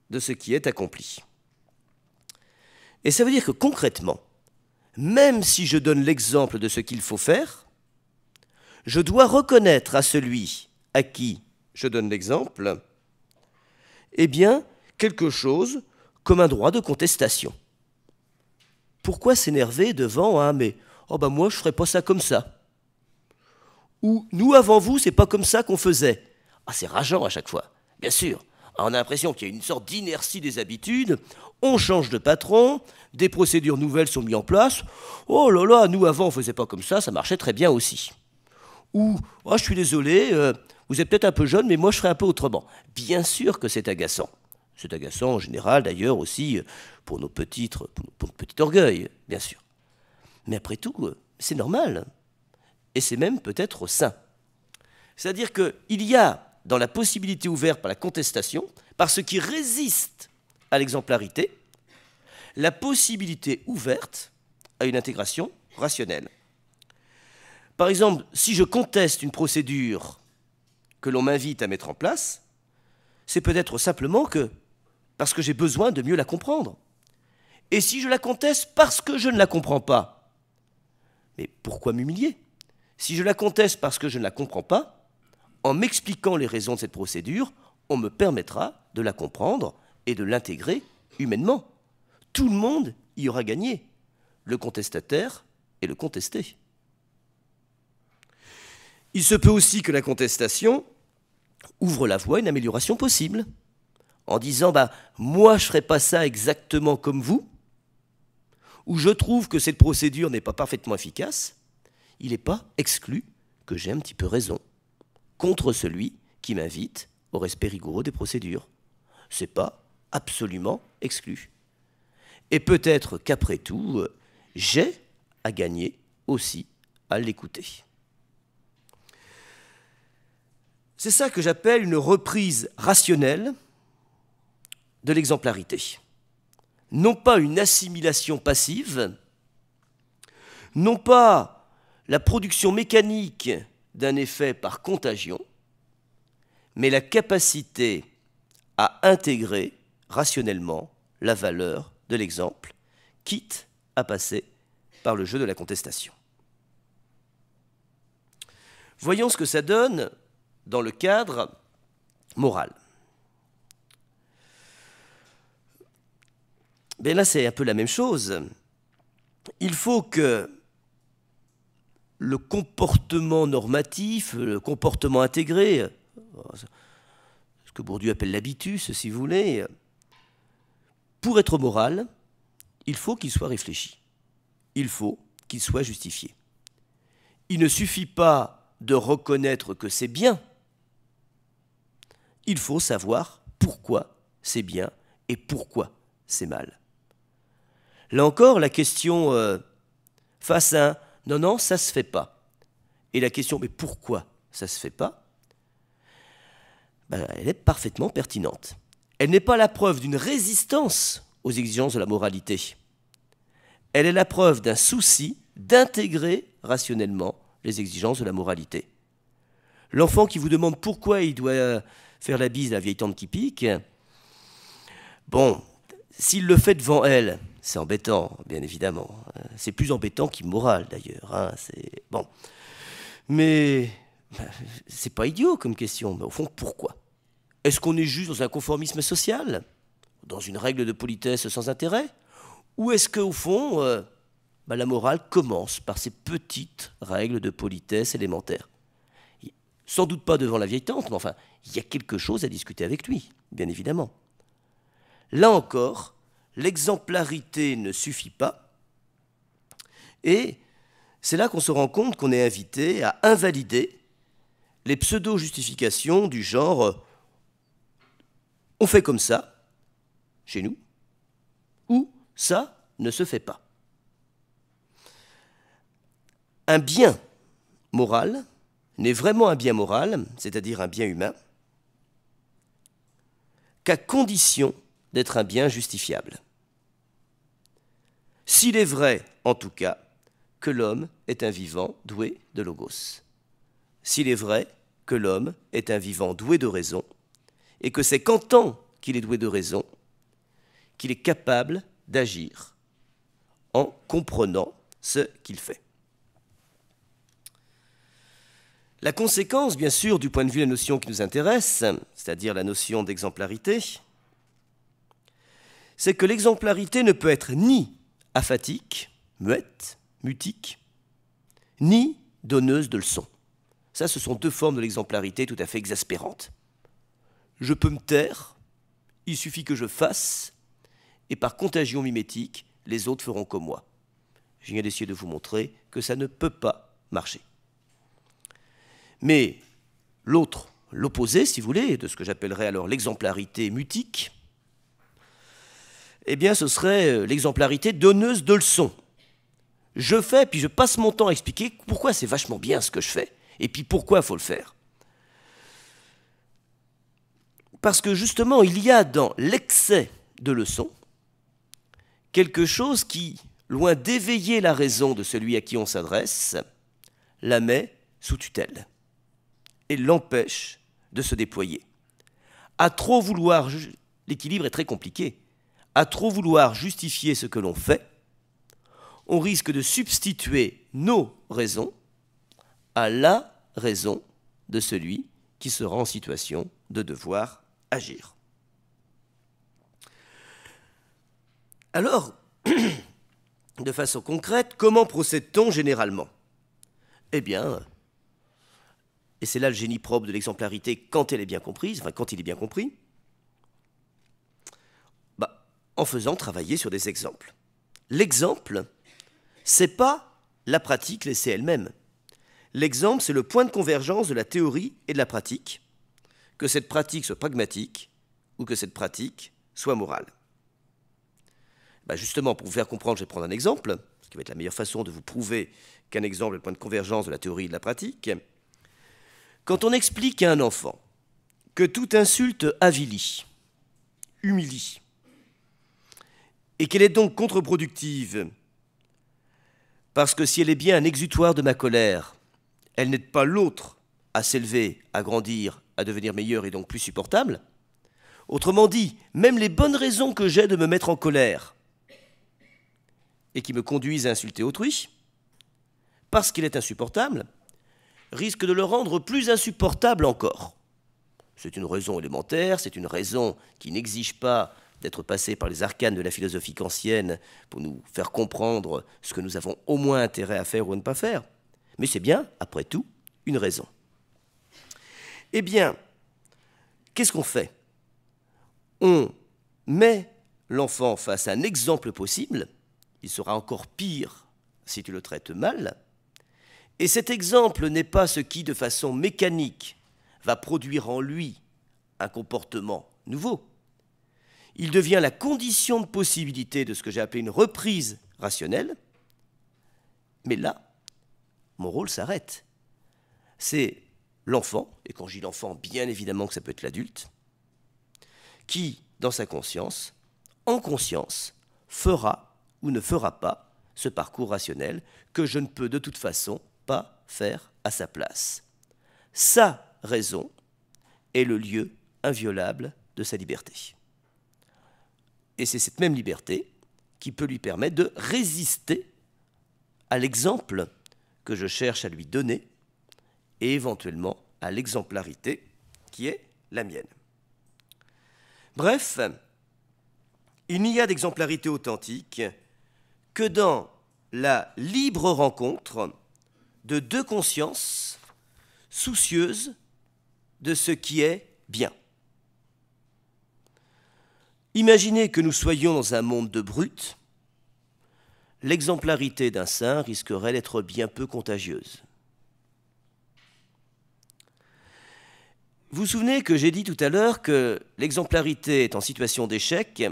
de ce qui est accompli. Et ça veut dire que concrètement, même si je donne l'exemple de ce qu'il faut faire, je dois reconnaître à celui à qui je donne l'exemple, eh bien, quelque chose comme un droit de contestation. Pourquoi s'énerver devant un « mais oh ben moi je ferais pas ça comme ça » ou « nous avant vous c'est pas comme ça qu'on faisait ». Ah, c'est rageant à chaque fois, bien sûr. Alors, on a l'impression qu'il y a une sorte d'inertie des habitudes, on change de patron, des procédures nouvelles sont mises en place. Oh là là, nous avant on faisait pas comme ça marchait très bien aussi. Ou oh, je suis désolé, vous êtes peut-être un peu jeune, mais moi je ferais un peu autrement. Bien sûr que c'est agaçant. C'est agaçant en général d'ailleurs aussi pour notre petit orgueil, bien sûr. Mais après tout, c'est normal, et c'est même peut-être sain. C'est-à-dire qu'il y a dans la possibilité ouverte par la contestation, par ce qui résiste à l'exemplarité, la possibilité ouverte à une intégration rationnelle. Par exemple, si je conteste une procédure que l'on m'invite à mettre en place, c'est peut-être simplement parce que j'ai besoin de mieux la comprendre. Et si je la conteste parce que je ne la comprends pas, mais pourquoi m'humilier? Si je la conteste parce que je ne la comprends pas, en m'expliquant les raisons de cette procédure, on me permettra de la comprendre et de l'intégrer humainement. Tout le monde y aura gagné, le contestataire et le contesté. Il se peut aussi que la contestation ouvre la voie à une amélioration possible, en disant « moi, je ne ferai pas ça exactement comme vous », ou « je trouve que cette procédure n'est pas parfaitement efficace », il n'est pas exclu que j'ai un petit peu raison contre celui qui m'invite au respect rigoureux des procédures. Ce n'est pas absolument exclu. Et peut-être qu'après tout, j'ai à gagner aussi à l'écouter. C'est ça que j'appelle une reprise rationnelle de l'exemplarité. Non pas une assimilation passive, non pas la production mécanique d'un effet par contagion, mais la capacité à intégrer rationnellement la valeur de l'exemple, quitte à passer par le jeu de la contestation. Voyons ce que ça donne dans le cadre moral. Ben là, c'est un peu la même chose. Il faut que le comportement normatif, le comportement intégré, ce que Bourdieu appelle l'habitus, si vous voulez, pour être moral, il faut qu'il soit réfléchi. Il faut qu'il soit justifié. Il ne suffit pas de reconnaître que c'est bien. Il faut savoir pourquoi c'est bien et pourquoi c'est mal. Là encore, la question face à un « non, non, ça ne se fait pas ». Et la question « mais pourquoi ça ne se fait pas ?» elle est parfaitement pertinente. Elle n'est pas la preuve d'une résistance aux exigences de la moralité. Elle est la preuve d'un souci d'intégrer rationnellement les exigences de la moralité. L'enfant qui vous demande pourquoi il doit faire la bise à la vieille tante qui pique, bon, s'il le fait devant elle, c'est embêtant, bien évidemment. C'est plus embêtant qu'immoral, d'ailleurs. Hein, bon. Mais c'est pas idiot comme question. Mais au fond, pourquoi? Est-ce qu'on est juste dans un conformisme social? Dans une règle de politesse sans intérêt? Ou est-ce qu'au fond, la morale commence par ces petites règles de politesse élémentaires? Sans doute pas devant la vieille tante, mais enfin, il y a quelque chose à discuter avec lui, bien évidemment. Là encore, l'exemplarité ne suffit pas, et c'est là qu'on se rend compte qu'on est invité à invalider les pseudo-justifications du genre « on fait comme ça, chez nous », ou « ça ne se fait pas ». Un bien moral n'est vraiment un bien moral, c'est-à-dire un bien humain, qu'à condition d'être un bien justifiable. S'il est vrai, en tout cas, que l'homme est un vivant doué de logos. S'il est vrai que l'homme est un vivant doué de raison, et que c'est qu'en tant qu'il est doué de raison, qu'il est capable d'agir en comprenant ce qu'il fait. La conséquence, bien sûr, du point de vue de la notion qui nous intéresse, c'est-à-dire la notion d'exemplarité, c'est que l'exemplarité ne peut être ni aphatique, muette, mutique, ni donneuse de leçons. Ça, ce sont deux formes de l'exemplarité tout à fait exaspérantes. Je peux me taire, il suffit que je fasse, et par contagion mimétique, les autres feront comme moi. Je viens d'essayer de vous montrer que ça ne peut pas marcher. Mais l'autre, l'opposé, si vous voulez, de ce que j'appellerais alors l'exemplarité mutique, eh bien, ce serait l'exemplarité donneuse de leçons. je fais, puis je passe mon temps à expliquer pourquoi c'est vachement bien ce que je fais, et puis pourquoi il faut le faire. Parce que justement, il y a dans l'excès de leçons quelque chose qui, loin d'éveiller la raison de celui à qui on s'adresse, la met sous tutelle et l'empêche de se déployer. À trop vouloir, l'équilibre est très compliqué, à trop vouloir justifier ce que l'on fait, on risque de substituer nos raisons à la raison de celui qui sera en situation de devoir agir. Alors, de façon concrète, comment procède-t-on généralement? Eh bien, et c'est là le génie propre de l'exemplarité quand elle est bien comprise, enfin quand il est bien compris, en faisant travailler sur des exemples. L'exemple, c'est pas la pratique laissée elle-même. L'exemple, c'est le point de convergence de la théorie et de la pratique, que cette pratique soit pragmatique ou que cette pratique soit morale. Justement, pour vous faire comprendre, je vais prendre un exemple, ce qui va être la meilleure façon de vous prouver qu'un exemple est le point de convergence de la théorie et de la pratique. Quand on explique à un enfant que toute insulte avilit, humilie, et qu'elle est donc contre-productive, parce que si elle est bien un exutoire de ma colère, elle n'aide pas l'autre à s'élever, à grandir, à devenir meilleur et donc plus supportable. Autrement dit, même les bonnes raisons que j'ai de me mettre en colère et qui me conduisent à insulter autrui, parce qu'il est insupportable, risquent de le rendre plus insupportable encore. C'est une raison élémentaire, c'est une raison qui n'exige pas d'être passée par les arcanes de la philosophie kantienne pour nous faire comprendre ce que nous avons au moins intérêt à faire ou à ne pas faire. Mais c'est bien, après tout, une raison. Eh bien, qu'est-ce qu'on fait? On met l'enfant face à un exemple possible, il sera encore pire si tu le traites mal, et cet exemple n'est pas ce qui, de façon mécanique, va produire en lui un comportement nouveau. Il devient la condition de possibilité de ce que j'ai appelé une reprise rationnelle, mais là, mon rôle s'arrête. C'est l'enfant, et quand je dis l'enfant, bien évidemment que ça peut être l'adulte, qui, dans sa conscience, en conscience, fera ou ne fera pas ce parcours rationnel que je ne peux de toute façon pas faire à sa place. Sa raison est le lieu inviolable de sa liberté. Et c'est cette même liberté qui peut lui permettre de résister à l'exemple que je cherche à lui donner et éventuellement à l'exemplarité qui est la mienne. Bref, il n'y a d'exemplarité authentique que dans la libre rencontre de deux consciences soucieuses de ce qui est bien. Imaginez que nous soyons dans un monde de brutes, l'exemplarité d'un saint risquerait d'être bien peu contagieuse. Vous vous souvenez que j'ai dit tout à l'heure que l'exemplarité est en situation d'échec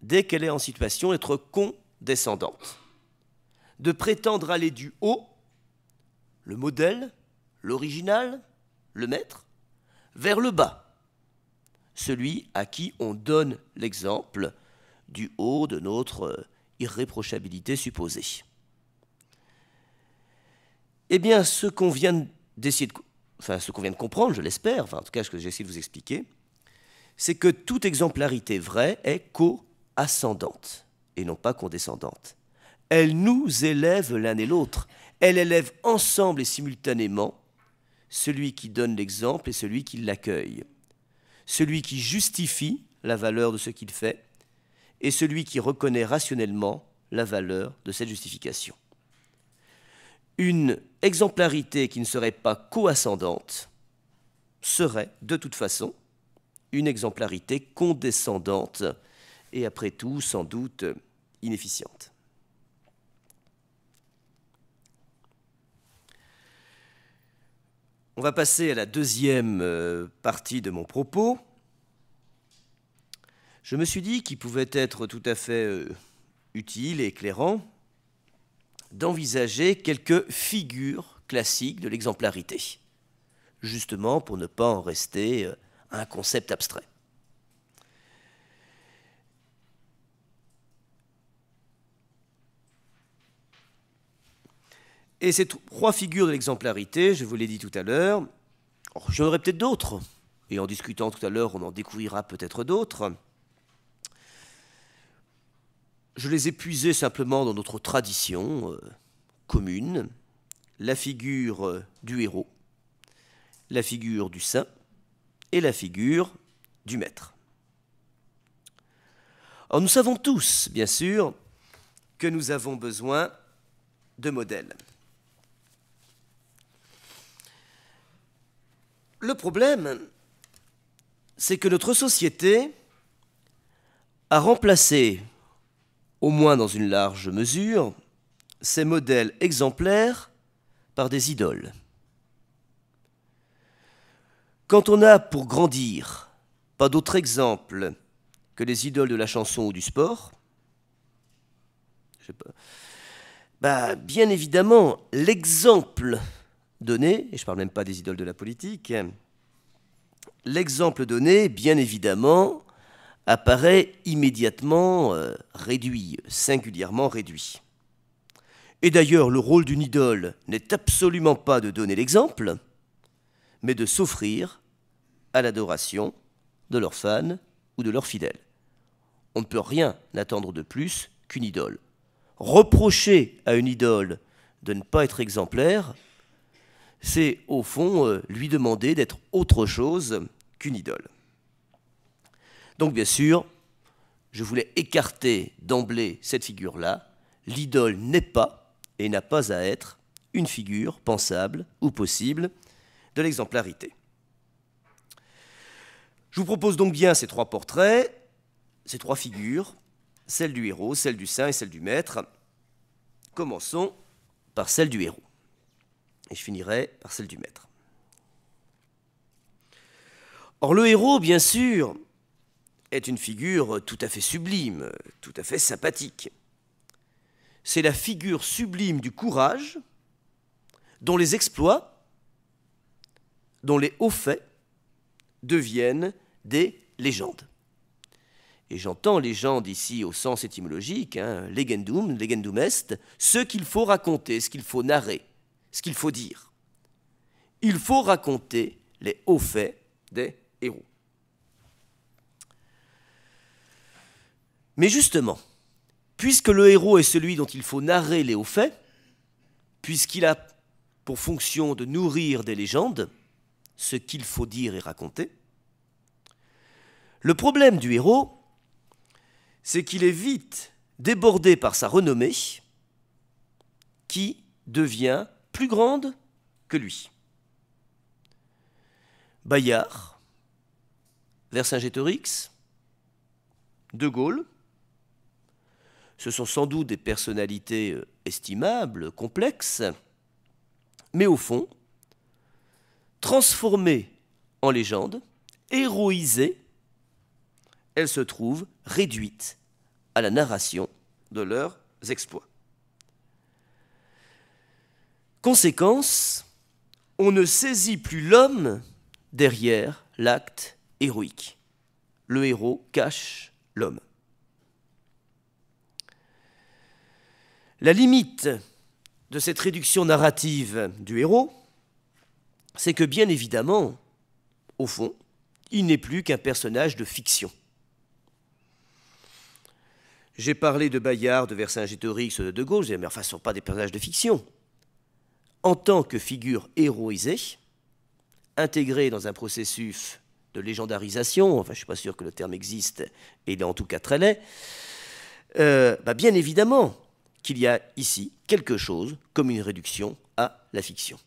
dès qu'elle est en situation d'être condescendante, de prétendre aller du haut, le modèle, l'original, le maître, vers le bas, celui à qui on donne l'exemple du haut de notre irréprochabilité supposée. Eh bien, ce qu'on vient de comprendre, je l'espère, en tout cas ce que j'essaie de vous expliquer, c'est que toute exemplarité vraie est co-ascendante et non pas condescendante. Elle nous élève l'un et l'autre. Elle élève ensemble et simultanément celui qui donne l'exemple et celui qui l'accueille. Celui qui justifie la valeur de ce qu'il fait et celui qui reconnaît rationnellement la valeur de cette justification. Une exemplarité qui ne serait pas co-ascendante serait, de toute façon, une exemplarité condescendante et, après tout, sans doute inefficiente. On va passer à la deuxième partie de mon propos. Je me suis dit qu'il pouvait être tout à fait utile et éclairant d'envisager quelques figures classiques de l'exemplarité, justement pour ne pas en rester à un concept abstrait. Et ces trois figures de l'exemplarité, je vous l'ai dit tout à l'heure, j'en aurai peut-être d'autres, et en discutant tout à l'heure, on en découvrira peut-être d'autres. Je les ai puisées simplement dans notre tradition commune, la figure du héros, la figure du saint et la figure du maître. Alors nous savons tous, bien sûr, que nous avons besoin de modèles. Le problème, c'est que notre société a remplacé, au moins dans une large mesure, ces modèles exemplaires par des idoles. Quand on a, pour grandir, pas d'autre exemple que les idoles de la chanson ou du sport, bien évidemment, l'exemple donné, et je ne parle même pas des idoles de la politique, l'exemple donné, bien évidemment, apparaît immédiatement réduit, singulièrement réduit. Et d'ailleurs, le rôle d'une idole n'est absolument pas de donner l'exemple, mais de s'offrir à l'adoration de leurs fans ou de leurs fidèles. On ne peut rien attendre de plus qu'une idole. Reprocher à une idole de ne pas être exemplaire, c'est au fond lui demander d'être autre chose qu'une idole. Donc bien sûr, je voulais écarter d'emblée cette figure-là. L'idole n'est pas et n'a pas à être une figure pensable ou possible de l'exemplarité. Je vous propose donc bien ces trois portraits, ces trois figures, celle du héros, celle du saint et celle du maître. Commençons par celle du héros. Et je finirai par celle du maître. Or, le héros, bien sûr, est une figure tout à fait sublime, tout à fait sympathique. C'est la figure sublime du courage, dont les exploits, dont les hauts faits deviennent des légendes. Et j'entends légende ici au sens étymologique, legendum, legendum est, ce qu'il faut raconter, ce qu'il faut narrer, ce qu'il faut dire. Il faut raconter les hauts faits des héros. Mais justement, puisque le héros est celui dont il faut narrer les hauts faits, puisqu'il a pour fonction de nourrir des légendes, ce qu'il faut dire et raconter, le problème du héros, c'est qu'il est vite débordé par sa renommée, qui devient plus grande que lui. Bayard, Vercingétorix, De Gaulle, ce sont sans doute des personnalités estimables, complexes, mais au fond, transformées en légendes, héroïsées, elles se trouvent réduites à la narration de leurs exploits. Conséquence, on ne saisit plus l'homme derrière l'acte héroïque. Le héros cache l'homme. La limite de cette réduction narrative du héros, c'est que bien évidemment, au fond, il n'est plus qu'un personnage de fiction. J'ai parlé de Bayard, de Vercingétorix, de De Gaulle, mais enfin, ce ne sont pas des personnages de fiction. En tant que figure héroïsée, intégrée dans un processus de légendarisation, enfin je ne suis pas sûr que le terme existe, et il est en tout cas très laid, bien évidemment qu'il y a ici quelque chose comme une réduction à la fiction.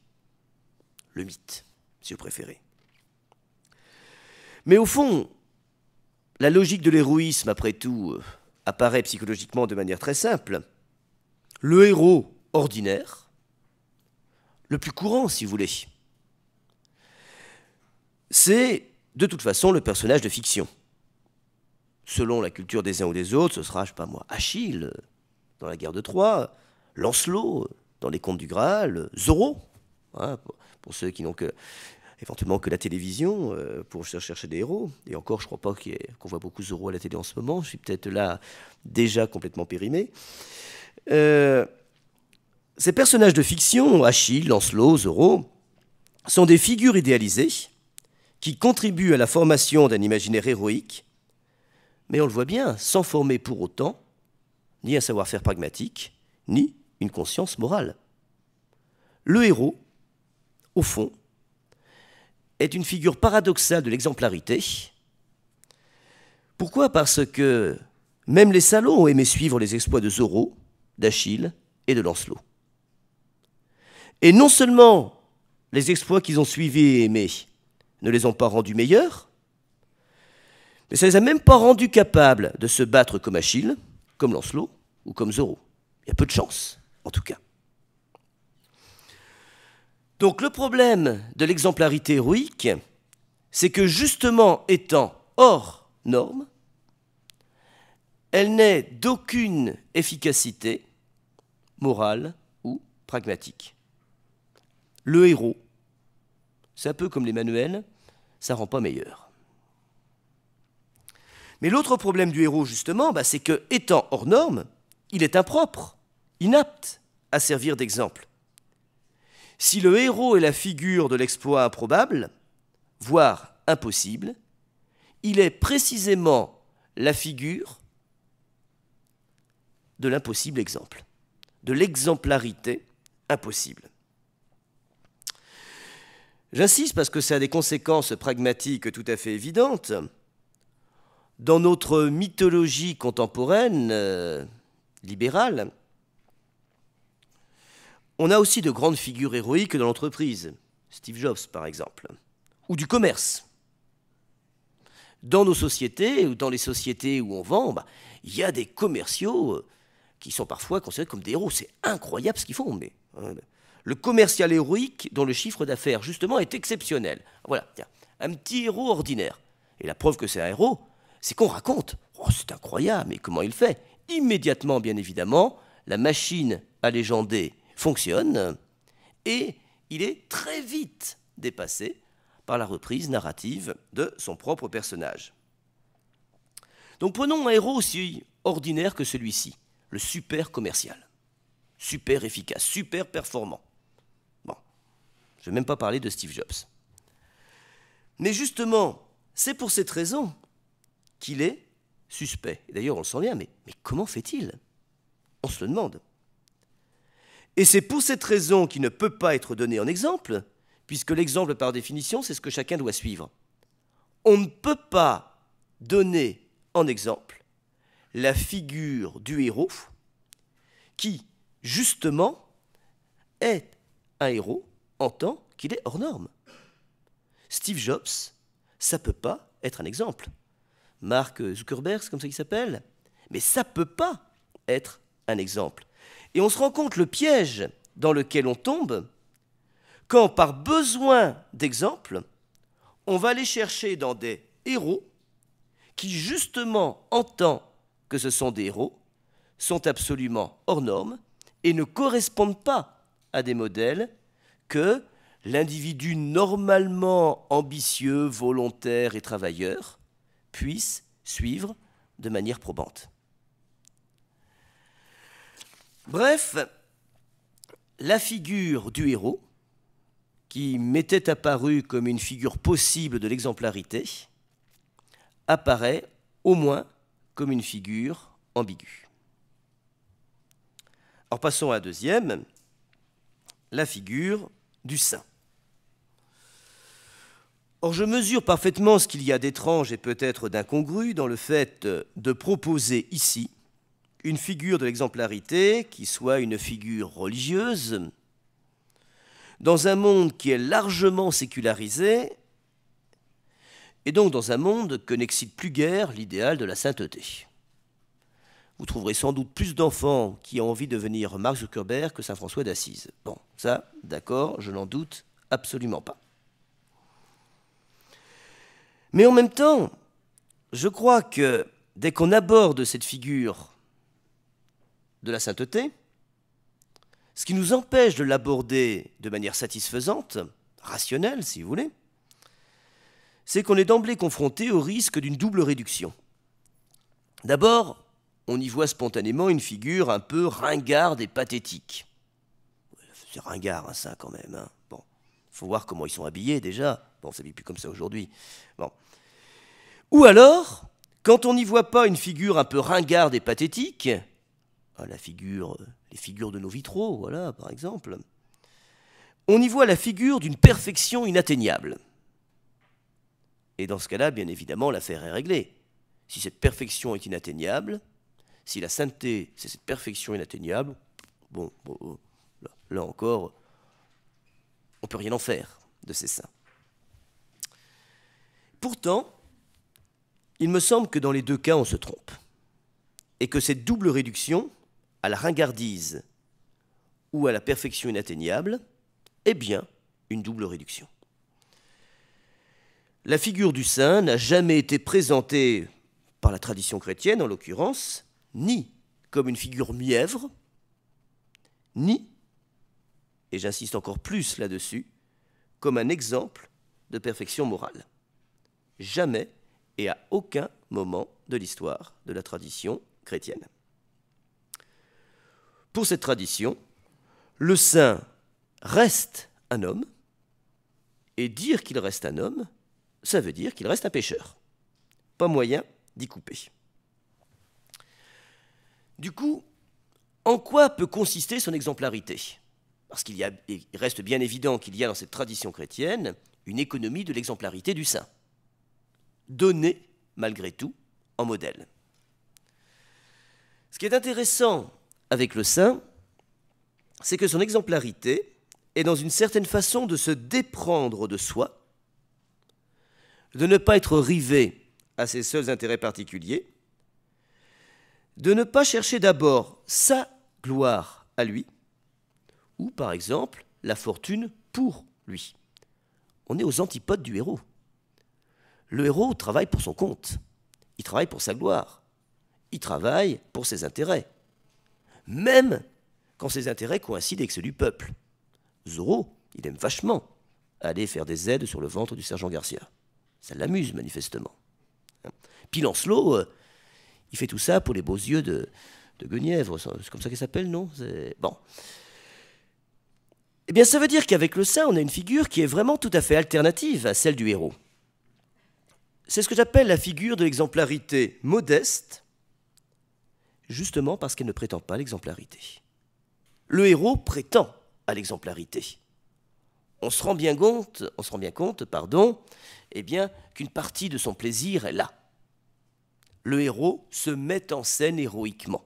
Le mythe, si vous préférez. Mais au fond, la logique de l'héroïsme, après tout, apparaît psychologiquement de manière très simple. Le héros ordinaire, le plus courant, si vous voulez, c'est de toute façon le personnage de fiction. Selon la culture des uns ou des autres, ce sera, je ne sais pas moi, Achille, dans la guerre de Troie, Lancelot, dans les Contes du Graal, Zorro, hein, pour ceux qui n'ont éventuellement que la télévision, pour chercher des héros. Et encore, je ne crois pas qu'on voit beaucoup Zorro à la télé en ce moment, je suis peut-être là déjà complètement périmé. Ces personnages de fiction, Achille, Lancelot, Zorro, sont des figures idéalisées qui contribuent à la formation d'un imaginaire héroïque, mais on le voit bien, sans former pour autant ni un savoir-faire pragmatique, ni une conscience morale. Le héros, au fond, est une figure paradoxale de l'exemplarité. Pourquoi ? Parce que même les salauds ont aimé suivre les exploits de Zorro, d'Achille et de Lancelot. Et non seulement les exploits qu'ils ont suivis et aimés ne les ont pas rendus meilleurs, mais ça ne les a même pas rendus capables de se battre comme Achille, comme Lancelot ou comme Zorro. Il y a peu de chance, en tout cas. Donc le problème de l'exemplarité héroïque, c'est que justement étant hors norme, elle n'est d'aucune efficacité morale ou pragmatique. Le héros, c'est un peu comme les manuels, ça ne rend pas meilleur. Mais l'autre problème du héros, justement, c'est que, étant hors norme, il est impropre, inapte à servir d'exemple. Si le héros est la figure de l'exploit improbable, voire impossible, il est précisément la figure de l'impossible exemple, de l'exemplarité impossible. J'insiste parce que ça a des conséquences pragmatiques tout à fait évidentes. Dans notre mythologie contemporaine, libérale, on a aussi de grandes figures héroïques dans l'entreprise, Steve Jobs par exemple, ou du commerce. Dans nos sociétés, ou dans les sociétés où on vend, il y a des commerciaux qui sont parfois considérés comme des héros. C'est incroyable ce qu'ils font. Mais, le commercial héroïque dont le chiffre d'affaires, justement, est exceptionnel. Voilà, tiens, un petit héros ordinaire. Et la preuve que c'est un héros, c'est qu'on raconte. Oh, c'est incroyable, mais comment il fait ? Immédiatement, bien évidemment, la machine à légender fonctionne et il est très vite dépassé par la reprise narrative de son propre personnage. Donc prenons un héros aussi ordinaire que celui-ci, le super commercial, super efficace, super performant. Bon, je ne vais même pas parler de Steve Jobs. Mais justement, c'est pour cette raison qu'il est suspect. Et d'ailleurs, on le sent bien, mais comment fait-il ? On se le demande. Et c'est pour cette raison qu'il ne peut pas être donné en exemple, puisque l'exemple, par définition, c'est ce que chacun doit suivre. On ne peut pas donner en exemple la figure du héros qui, justement, est un héros en tant qu'il est hors norme. Steve Jobs, ça ne peut pas être un exemple. Mark Zuckerberg, c'est comme ça qu'il s'appelle, mais ça ne peut pas être un exemple. Et on se rend compte le piège dans lequel on tombe quand, par besoin d'exemples, on va aller chercher dans des héros qui, justement, en tant que ce sont des héros, sont absolument hors normes et ne correspondent pas à des modèles que l'individu normalement ambitieux, volontaire et travailleur puisse suivre de manière probante. Bref, la figure du héros, qui m'était apparue comme une figure possible de l'exemplarité, apparaît au moins comme une figure ambiguë. Alors passons à la deuxième, la figure du saint. Or, je mesure parfaitement ce qu'il y a d'étrange et peut-être d'incongru dans le fait de proposer ici une figure de l'exemplarité qui soit une figure religieuse dans un monde qui est largement sécularisé et donc dans un monde que n'excite plus guère l'idéal de la sainteté. Vous trouverez sans doute plus d'enfants qui ont envie de devenir Mark Zuckerberg que Saint François d'Assise. Bon, ça, d'accord, je n'en doute absolument pas. Mais en même temps, je crois que dès qu'on aborde cette figure de la sainteté, Ce qui nous empêche de l'aborder de manière satisfaisante, rationnelle si vous voulez, c'est qu'on est d'emblée confronté au risque d'une double réduction. D'abord, on y voit spontanément une figure un peu ringarde et pathétique. C'est ringard, hein, ça, quand même. Hein. Bon, faut voir comment ils sont habillés, déjà. Bon, on ne s'habille plus comme ça aujourd'hui. Bon. Ou alors, quand on n'y voit pas une figure un peu ringarde et pathétique, les figures de nos vitraux, voilà, par exemple, on y voit la figure d'une perfection inatteignable. Et dans ce cas-là, bien évidemment, l'affaire est réglée. Si cette perfection est inatteignable, si la sainteté, c'est cette perfection inatteignable, bon, là encore, on ne peut rien en faire de ces saints. Pourtant, il me semble que dans les deux cas, on se trompe. Et que cette double réduction, à la ringardise ou à la perfection inatteignable, est bien une double réduction. La figure du saint n'a jamais été présentée par la tradition chrétienne, en l'occurrence, ni comme une figure mièvre, ni, et j'insiste encore plus là-dessus, comme un exemple de perfection morale. Jamais et à aucun moment de l'histoire de la tradition chrétienne. Pour cette tradition, le saint reste un homme, et dire qu'il reste un homme, ça veut dire qu'il reste un pécheur. Pas moyen d'y couper. Du coup, en quoi peut consister son exemplarité? Parce il reste bien évident qu'il y a dans cette tradition chrétienne une économie de l'exemplarité du saint, donnée, malgré tout, en modèle. Ce qui est intéressant avec le saint, c'est que son exemplarité est dans une certaine façon de se déprendre de soi, de ne pas être rivé à ses seuls intérêts particuliers, de ne pas chercher d'abord sa gloire à lui, ou par exemple la fortune pour lui. On est aux antipodes du héros. Le héros travaille pour son compte, il travaille pour sa gloire, il travaille pour ses intérêts, même quand ses intérêts coïncident avec ceux du peuple. Zorro, il aime vachement aller faire des aides sur le ventre du sergent Garcia. Ça l'amuse manifestement. Puis Lancelot, il fait tout ça pour les beaux yeux de Guenièvre. C'est comme ça qu'il s'appelle, non? Bon. Eh bien, ça veut dire qu'avec le saint, on a une figure qui est vraiment tout à fait alternative à celle du héros. C'est ce que j'appelle la figure de l'exemplarité modeste, justement parce qu'elle ne prétend pas l'exemplarité. Le héros prétend à l'exemplarité. On se rend bien compte, eh bien, qu'une partie de son plaisir est là. Le héros se met en scène héroïquement.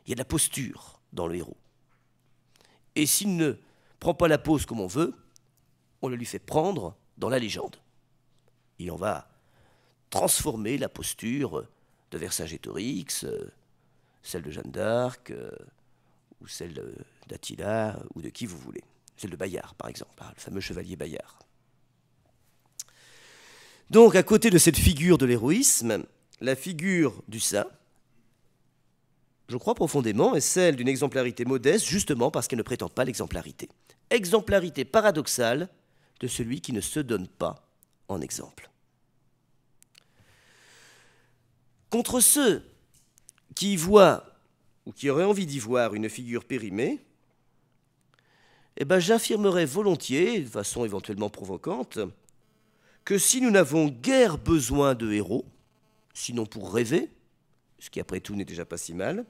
Il y a de la posture dans le héros. Et s'il ne prend pas la pose comme on veut, on le lui fait prendre dans la légende. Et on va transformer la posture de Vercingétorix, celle de Jeanne d'Arc, ou celle d'Attila, ou de qui vous voulez. Celle de Bayard, par exemple, le fameux chevalier Bayard. Donc, à côté de cette figure de l'héroïsme, la figure du saint, je crois profondément, est celle d'une exemplarité modeste, justement parce qu'elle ne prétend pas l'exemplarité. Exemplarité paradoxale de celui qui ne se donne pas en exemple. Contre ceux qui y voient, ou qui auraient envie d'y voir, une figure périmée, eh ben, j'affirmerais volontiers, de façon éventuellement provocante, que si nous n'avons guère besoin de héros, sinon pour rêver, ce qui après tout n'est déjà pas si mal,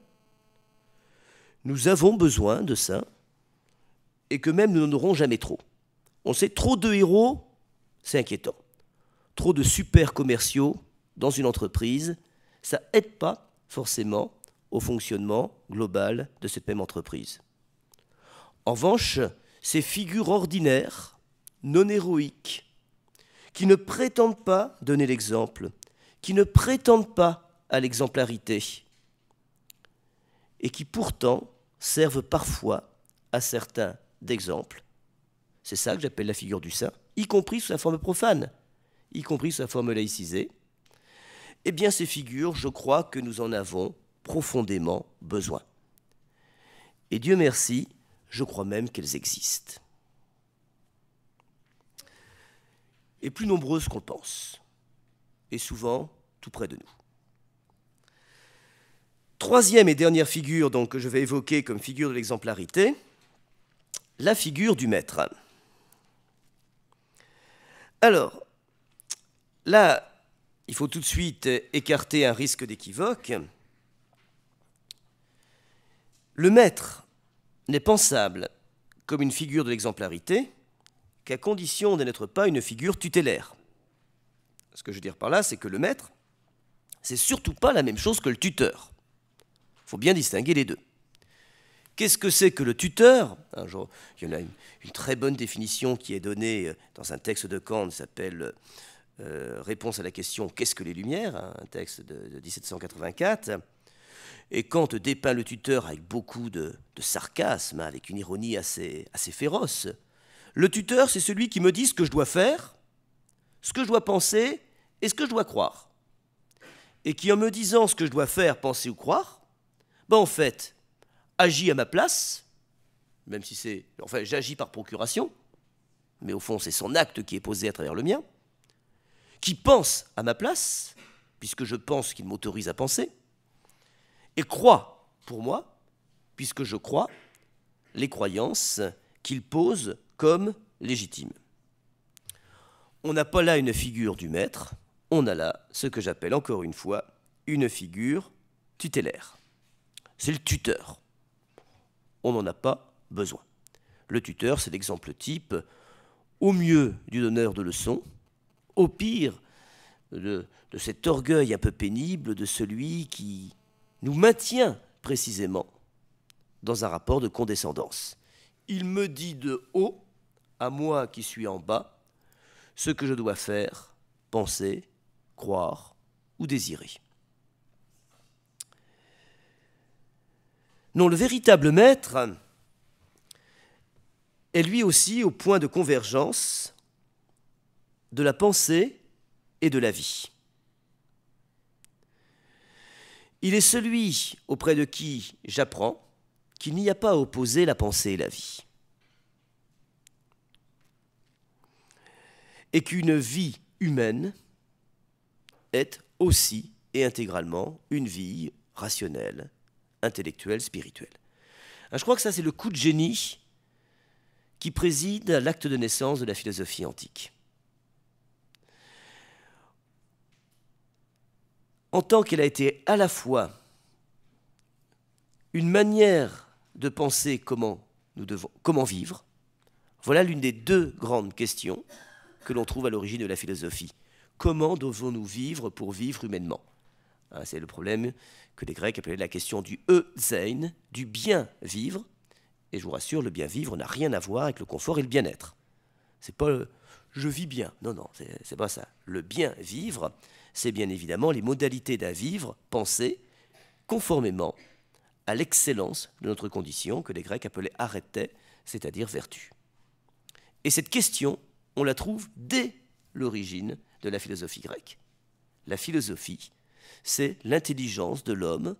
nous avons besoin de ça, et que même nous n'en aurons jamais trop. On sait, trop de héros, c'est inquiétant. Trop de super commerciaux dans une entreprise, ça n'aide pas forcément au fonctionnement global de cette même entreprise. En revanche, ces figures ordinaires, non héroïques, qui ne prétendent pas donner l'exemple, qui ne prétendent pas à l'exemplarité, et qui pourtant servent parfois à certains d'exemples. C'est ça que j'appelle la figure du saint, y compris sous sa forme profane, y compris sous sa forme laïcisée. Eh bien, ces figures, je crois que nous en avons profondément besoin. Et Dieu merci, je crois même qu'elles existent. Et plus nombreuses qu'on pense, et souvent tout près de nous. Troisième et dernière figure donc, que je vais évoquer comme figure de l'exemplarité, la figure du maître. Alors, là, il faut tout de suite écarter un risque d'équivoque. Le maître n'est pensable comme une figure de l'exemplarité qu'à condition de n'être pas une figure tutélaire. Ce que je veux dire par là, c'est que le maître, c'est surtout pas la même chose que le tuteur. Il faut bien distinguer les deux. Qu'est-ce que c'est que le tuteur? Il y en a une très bonne définition qui est donnée dans un texte de Kant qui s'appelle Réponse à la question « Qu'est-ce que les Lumières ?» un texte de 1784. Et Kant dépeint le tuteur avec beaucoup de sarcasme, avec une ironie assez féroce. Le tuteur, c'est celui qui me dit ce que je dois faire, ce que je dois penser et ce que je dois croire. Et qui, en me disant ce que je dois faire, penser ou croire, en fait, agit à ma place, même si c'est... Enfin, j'agis par procuration, mais au fond, c'est son acte qui est posé à travers le mien, qui pense à ma place, puisque je pense qu'il m'autorise à penser, et croit pour moi, puisque je crois les croyances qu'il pose comme légitimes. On n'a pas là une figure du maître, on a là ce que j'appelle encore une fois une figure tutélaire. C'est le tuteur. On n'en a pas besoin. Le tuteur, c'est l'exemple type, au mieux du donneur de leçons, au pire de cet orgueil un peu pénible de celui qui nous maintient précisément dans un rapport de condescendance. Il me dit de haut, à moi qui suis en bas, ce que je dois faire, penser, croire ou désirer. Non, le véritable maître est lui aussi au point de convergence de la pensée et de la vie. Il est celui auprès de qui j'apprends qu'il n'y a pas à opposer la pensée et la vie. Et qu'une vie humaine est aussi et intégralement une vie rationnelle, intellectuelle, spirituelle. Je crois que ça, c'est le coup de génie qui préside à l'acte de naissance de la philosophie antique. En tant qu'elle a été à la fois une manière de penser comment vivre, voilà l'une des deux grandes questions que l'on trouve à l'origine de la philosophie. Comment devons-nous vivre pour vivre humainement? C'est le problème que les Grecs appelaient la question du eusein, du bien vivre. Et je vous rassure, le bien vivre n'a rien à voir avec le confort et le bien-être. C'est pas je vis bien. Non, c'est pas ça. Le bien vivre, c'est bien évidemment les modalités d'un vivre pensé conformément à l'excellence de notre condition que les Grecs appelaient arete, c'est-à-dire vertu. Et cette question, on la trouve dès l'origine de la philosophie grecque. La philosophie, c'est l'intelligence de l'homme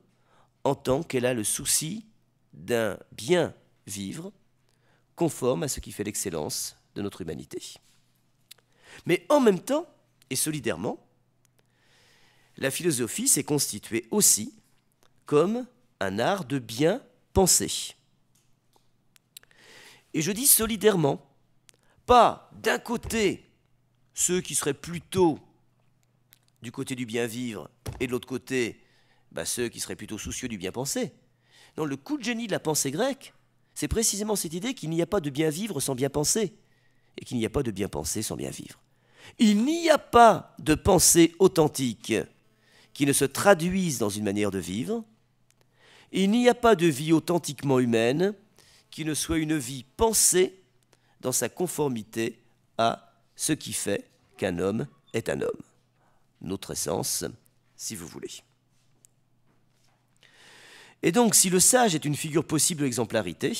en tant qu'elle a le souci d'un bien vivre conforme à ce qui fait l'excellence de notre humanité. Mais en même temps, et solidairement, la philosophie s'est constituée aussi comme un art de bien penser. Et je dis solidairement, pas d'un côté ceux qui seraient plutôt du côté du bien vivre et de l'autre côté ceux qui seraient plutôt soucieux du bien penser. Non, le coup de génie de la pensée grecque, c'est précisément cette idée qu'il n'y a pas de bien vivre sans bien penser et qu'il n'y a pas de bien penser sans bien vivre. Il n'y a pas de pensée authentique qui ne se traduise dans une manière de vivre. Il n'y a pas de vie authentiquement humaine qui ne soit une vie pensée dans sa conformité à ce qui fait qu'un homme est un homme. Notre essence, si vous voulez. Et donc, si le sage est une figure possible de l'exemplarité,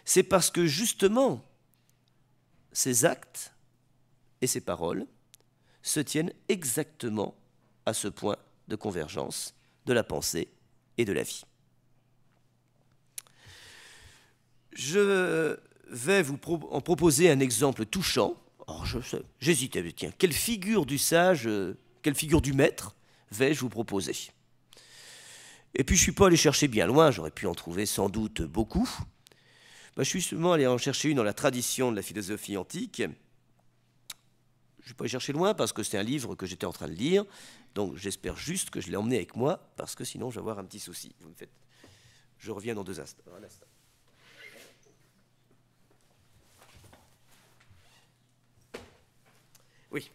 c'est parce que justement, ses actes et ses paroles se tiennent exactement à ce point de convergence de la pensée et de la vie. Je vais vous en proposer un exemple touchant. J'hésitais, tiens, quelle figure du sage, quelle figure du maître vais-je vous proposer? Et puis je ne suis pas allé chercher bien loin, j'aurais pu en trouver sans doute beaucoup. Je suis seulement allé en chercher une dans la tradition de la philosophie antique. Je ne suis pas allé chercher loin parce que c'est un livre que j'étais en train de lire, donc j'espère juste que je l'ai emmené avec moi, parce que sinon je vais avoir un petit souci. Je reviens dans un instant. Oui,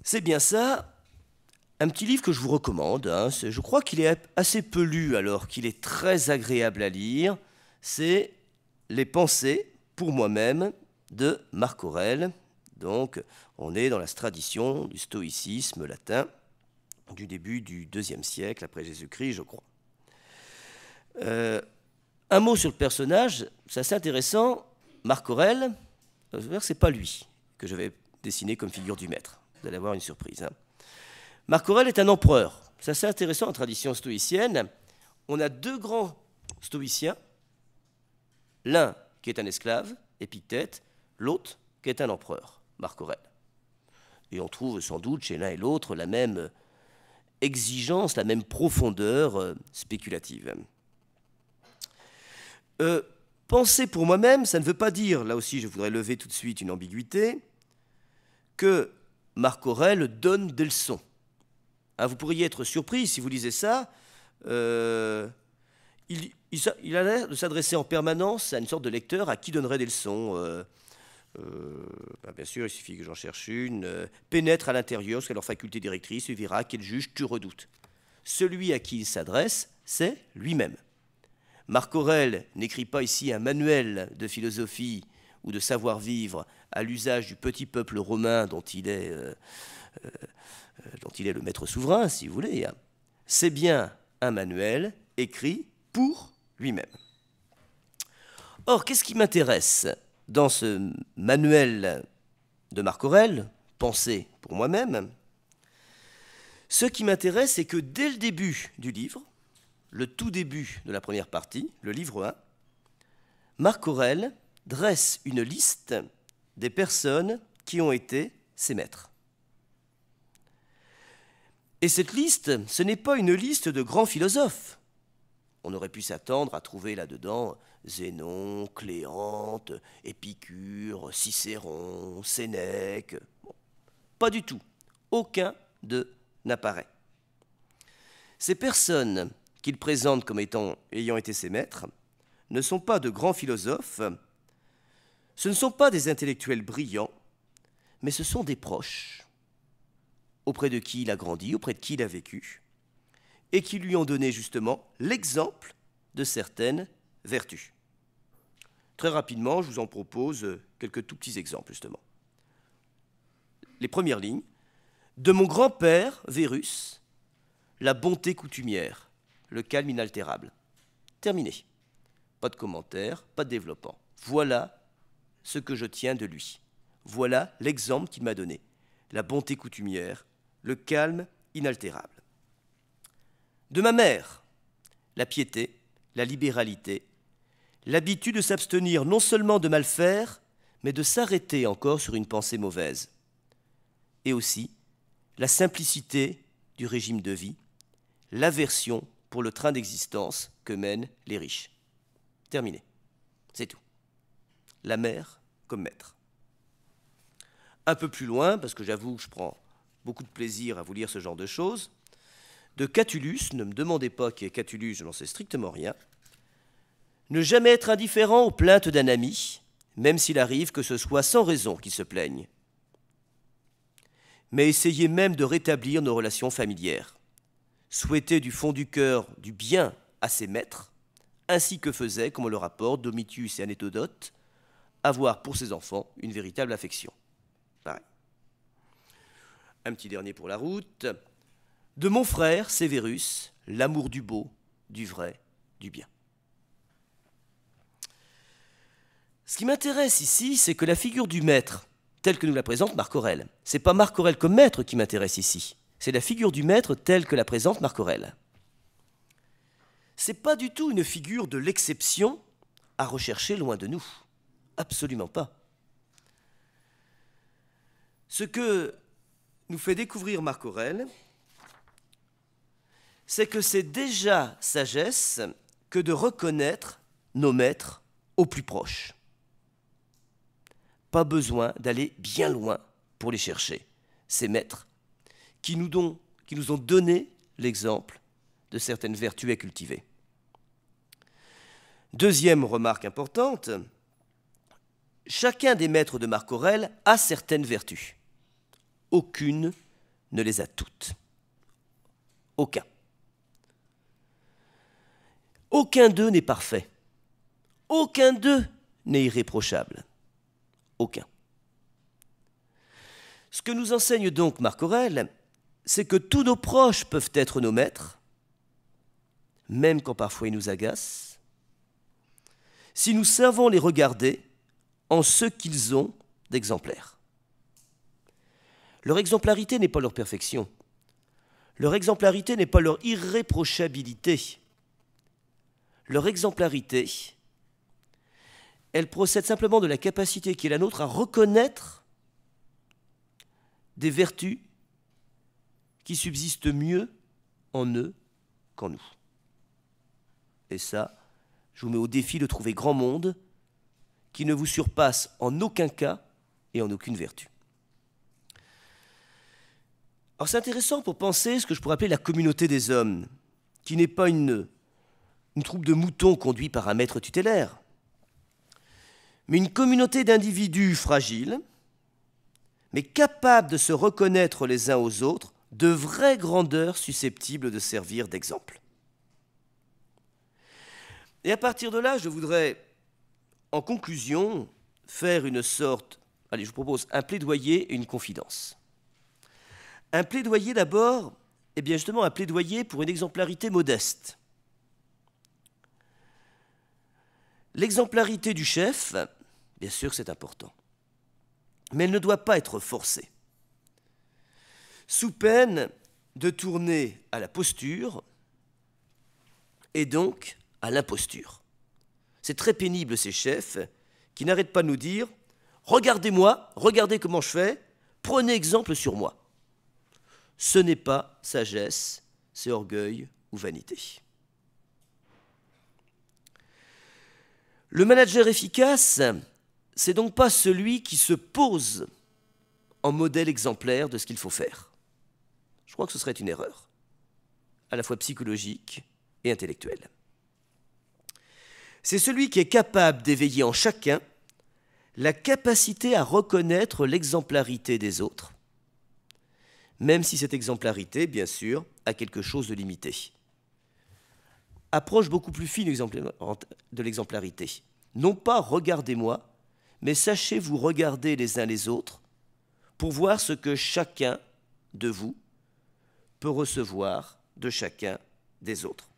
c'est bien ça. Un petit livre que je vous recommande, je crois qu'il est assez peu lu alors qu'il est très agréable à lire, c'est Les Pensées pour moi-même de Marc Aurèle. Donc on est dans la tradition du stoïcisme latin du début du IIe siècle après Jésus-Christ, je crois. Un mot sur le personnage, c'est assez intéressant. Marc Aurèle, c'est pas lui que j'avais dessiné comme figure du maître. Vous allez avoir une surprise. Marc Aurèle est un empereur. C'est assez intéressant en tradition stoïcienne. On a deux grands stoïciens. L'un qui est un esclave, Épictète, l'autre qui est un empereur, Marc Aurèle. Et on trouve sans doute chez l'un et l'autre la même exigence, la même profondeur spéculative. Penser pour moi-même, ça ne veut pas dire, là aussi je voudrais lever tout de suite une ambiguïté, que Marc Aurèle donne des leçons. Vous pourriez être surpris si vous lisez ça. Il a l'air de s'adresser en permanence à une sorte de lecteur à qui donnerait des leçons. Bien sûr, il suffit que j'en cherche une. Pénètre à l'intérieur jusqu'à leur faculté directrice et verra quel juge tu redoutes. Celui à qui il s'adresse, c'est lui-même. Marc Aurèle n'écrit pas ici un manuel de philosophie ou de savoir-vivre à l'usage du petit peuple romain dont il est le maître souverain, si vous voulez. C'est bien un manuel écrit pour lui-même. Or, qu'est-ce qui m'intéresse dans ce manuel de Marc Aurèle, Pensée pour moi-même? Ce qui m'intéresse, c'est que dès le début du livre, le tout début de la première partie, le livre 1, Marc Aurèle dresse une liste des personnes qui ont été ses maîtres. Et cette liste, ce n'est pas une liste de grands philosophes. On aurait pu s'attendre à trouver là-dedans Zénon, Cléante, Épicure, Cicéron, Sénèque. Bon, pas du tout. Aucun d'eux n'apparaît. Ces personnes qu'il présente comme ayant été ses maîtres ne sont pas de grands philosophes, ce ne sont pas des intellectuels brillants, mais ce sont des proches, auprès de qui il a grandi, auprès de qui il a vécu, et qui lui ont donné justement l'exemple de certaines vertus. Très rapidement, je vous en propose quelques tout petits exemples, justement. Les premières lignes. De mon grand-père, Vérus, la bonté coutumière, le calme inaltérable. Terminé. Pas de commentaire, pas de développement. Voilà ce que je tiens de lui. Voilà l'exemple qu'il m'a donné. La bonté coutumière, le calme inaltérable. De ma mère, la piété, la libéralité, l'habitude de s'abstenir non seulement de mal faire, mais de s'arrêter encore sur une pensée mauvaise. Et aussi la simplicité du régime de vie, l'aversion pour le train d'existence que mènent les riches. Terminé. C'est tout. La mère comme maître. Un peu plus loin, parce que j'avoue que je prends beaucoup de plaisir à vous lire ce genre de choses, de Catullus, ne me demandez pas qui est Catullus, je n'en sais strictement rien. Ne jamais être indifférent aux plaintes d'un ami, même s'il arrive que ce soit sans raison qu'il se plaigne. Mais essayer même de rétablir nos relations familières. Souhaiter du fond du cœur du bien à ses maîtres, ainsi que faisaient, comme on le rapporte, Domitius et Anétodote, avoir pour ses enfants une véritable affection. Pareil. Un petit dernier pour la route. De mon frère, Sévérus, l'amour du beau, du vrai, du bien. Ce qui m'intéresse ici, c'est que la figure du maître, telle que nous la présente Marc Aurèle, ce n'est pas Marc Aurèle comme maître qui m'intéresse ici, c'est la figure du maître telle que la présente Marc Aurèle. Ce n'est pas du tout une figure de l'exception à rechercher loin de nous. Absolument pas. Ce que nous fait découvrir Marc Aurèle, c'est que c'est déjà sagesse que de reconnaître nos maîtres au plus proche. Pas besoin d'aller bien loin pour les chercher, ces maîtres qui nous ont donné l'exemple de certaines vertus à cultiver. Deuxième remarque importante, chacun des maîtres de Marc Aurèle a certaines vertus. Aucune ne les a toutes. Aucun. Aucun d'eux n'est parfait. Aucun d'eux n'est irréprochable. Aucun. Ce que nous enseigne donc Marc Aurèle, c'est que tous nos proches peuvent être nos maîtres, même quand parfois ils nous agacent, si nous savons les regarder en ce qu'ils ont d'exemplaire. Leur exemplarité n'est pas leur perfection. Leur exemplarité n'est pas leur irréprochabilité. Leur exemplarité, elle procède simplement de la capacité qui est la nôtre à reconnaître des vertus qui subsistent mieux en eux qu'en nous. Et ça, je vous mets au défi de trouver grand monde qui ne vous surpasse en aucun cas et en aucune vertu. Alors c'est intéressant pour penser ce que je pourrais appeler la communauté des hommes, qui n'est pas une troupe de moutons conduits par un maître tutélaire, mais une communauté d'individus fragiles, mais capables de se reconnaître les uns aux autres, de vraies grandeurs susceptibles de servir d'exemple. Et à partir de là, je voudrais, en conclusion, faire une sorte, allez, je vous propose un plaidoyer et une confidence. Un plaidoyer d'abord, eh bien justement un plaidoyer pour une exemplarité modeste. L'exemplarité du chef, bien sûr c'est important, mais elle ne doit pas être forcée, sous peine de tourner à la posture et donc à l'imposture. C'est très pénible ces chefs qui n'arrêtent pas de nous dire « Regardez-moi, regardez comment je fais, prenez exemple sur moi ». Ce n'est pas sagesse, c'est orgueil ou vanité. Le manager efficace, c'est donc pas celui qui se pose en modèle exemplaire de ce qu'il faut faire. Je crois que ce serait une erreur, à la fois psychologique et intellectuelle. C'est celui qui est capable d'éveiller en chacun la capacité à reconnaître l'exemplarité des autres, même si cette exemplarité, bien sûr, a quelque chose de limité. Approche beaucoup plus fine de l'exemplarité. Non pas « regardez-moi », mais sachez vous regarder les uns les autres pour voir ce que chacun de vous peut recevoir de chacun des autres.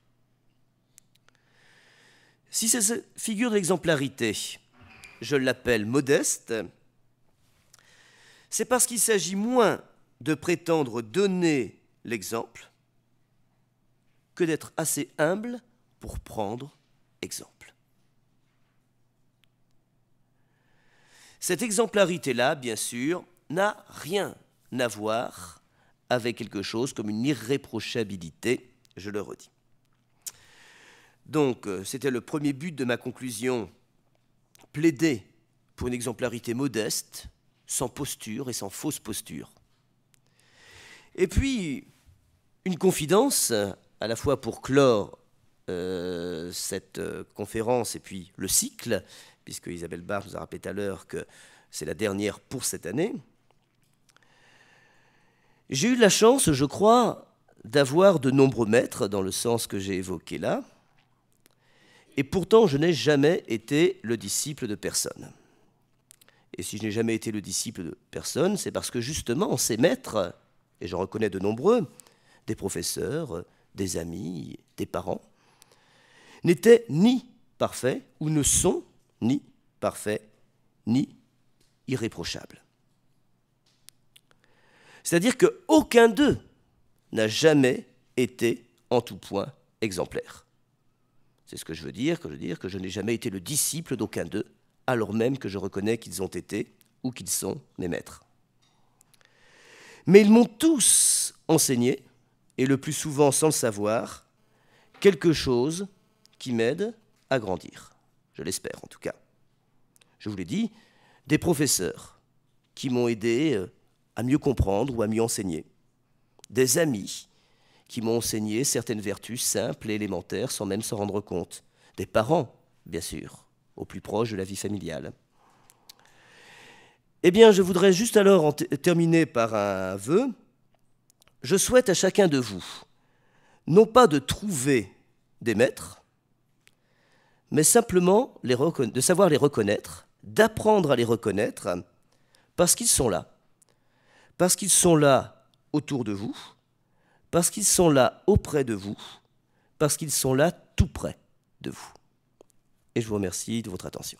Si cette figure de l'exemplarité, je l'appelle modeste, c'est parce qu'il s'agit moins de prétendre donner l'exemple que d'être assez humble pour prendre exemple. Cette exemplarité-là, bien sûr, n'a rien à voir avec quelque chose comme une irréprochabilité, je le redis. Donc, c'était le premier but de ma conclusion, plaider pour une exemplarité modeste, sans posture et sans fausse posture. Et puis, une confidence, à la fois pour clore cette conférence et puis le cycle, puisque Isabelle Barre nous a rappelé tout à l'heure que c'est la dernière pour cette année. J'ai eu la chance, je crois, d'avoir de nombreux maîtres dans le sens que j'ai évoqué là, et pourtant je n'ai jamais été le disciple de personne. Et si je n'ai jamais été le disciple de personne, c'est parce que justement ces maîtres, et j'en reconnais de nombreux, des professeurs, des amis, des parents, n'étaient ni parfaits ou ne sont ni parfaits ni irréprochables. C'est-à-dire qu'aucun d'eux n'a jamais été en tout point exemplaire. C'est ce que je veux dire, que je n'ai jamais été le disciple d'aucun d'eux, alors même que je reconnais qu'ils ont été, ou qu'ils sont, mes maîtres. Mais ils m'ont tous enseigné, et le plus souvent sans le savoir, quelque chose qui m'aide à grandir. Je l'espère en tout cas. Je vous l'ai dit, des professeurs qui m'ont aidé à mieux comprendre ou à mieux enseigner. Des amis qui m'ont enseigné certaines vertus simples et élémentaires sans même s'en rendre compte. Des parents, bien sûr, au plus proche de la vie familiale. Eh bien, je voudrais juste alors terminer par un vœu. Je souhaite à chacun de vous, non pas de trouver des maîtres, mais simplement de savoir les reconnaître, d'apprendre à les reconnaître, parce qu'ils sont là autour de vous, parce qu'ils sont là auprès de vous, parce qu'ils sont là tout près de vous. Et je vous remercie de votre attention.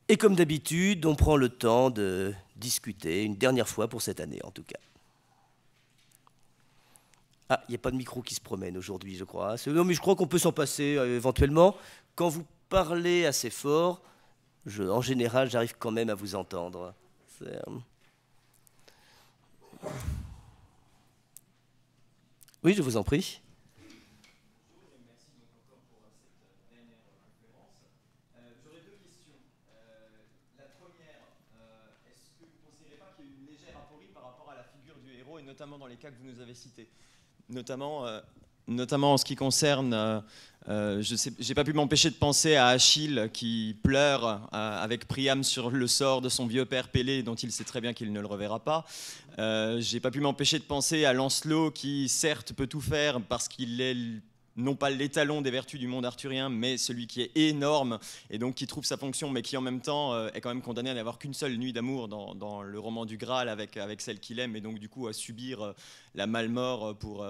Et comme d'habitude, on prend le temps de discuter une dernière fois pour cette année, en tout cas. Ah, il n'y a pas de micro qui se promène aujourd'hui, je crois. Non, mais je crois qu'on peut s'en passer éventuellement. Quand vous parlez assez fort, en général, j'arrive quand même à vous entendre. Oui, je vous en prie. Notamment dans les cas que vous nous avez cités, notamment en ce qui concerne, j'ai pas pu m'empêcher de penser à Achille qui pleure avec Priam sur le sort de son vieux père Pélée dont il sait très bien qu'il ne le reverra pas. J'ai pas pu m'empêcher de penser à Lancelot qui certes peut tout faire parce qu'il est non pas l'étalon des vertus du monde arthurien, mais celui qui est énorme et donc qui trouve sa fonction, mais qui en même temps est quand même condamné à n'avoir qu'une seule nuit d'amour dans le roman du Graal avec celle qu'il aime, et donc du coup à subir la malmort pour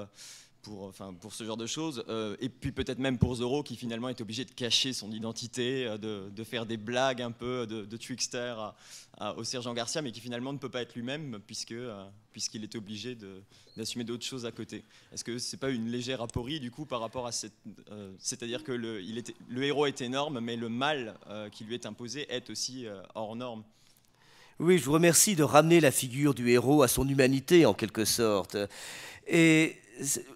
ce genre de choses. Et puis peut-être même pour Zorro qui finalement est obligé de cacher son identité, de faire des blagues un peu de trickster au sergent Garcia, mais qui finalement ne peut pas être lui-même puisqu'il est obligé d'assumer d'autres choses à côté. Est-ce que c'est pas une légère aporie du coup par rapport à c'est-à-dire que le héros est énorme, mais le mal qui lui est imposé est aussi hors norme? Oui, je vous remercie de ramener la figure du héros à son humanité en quelque sorte. Et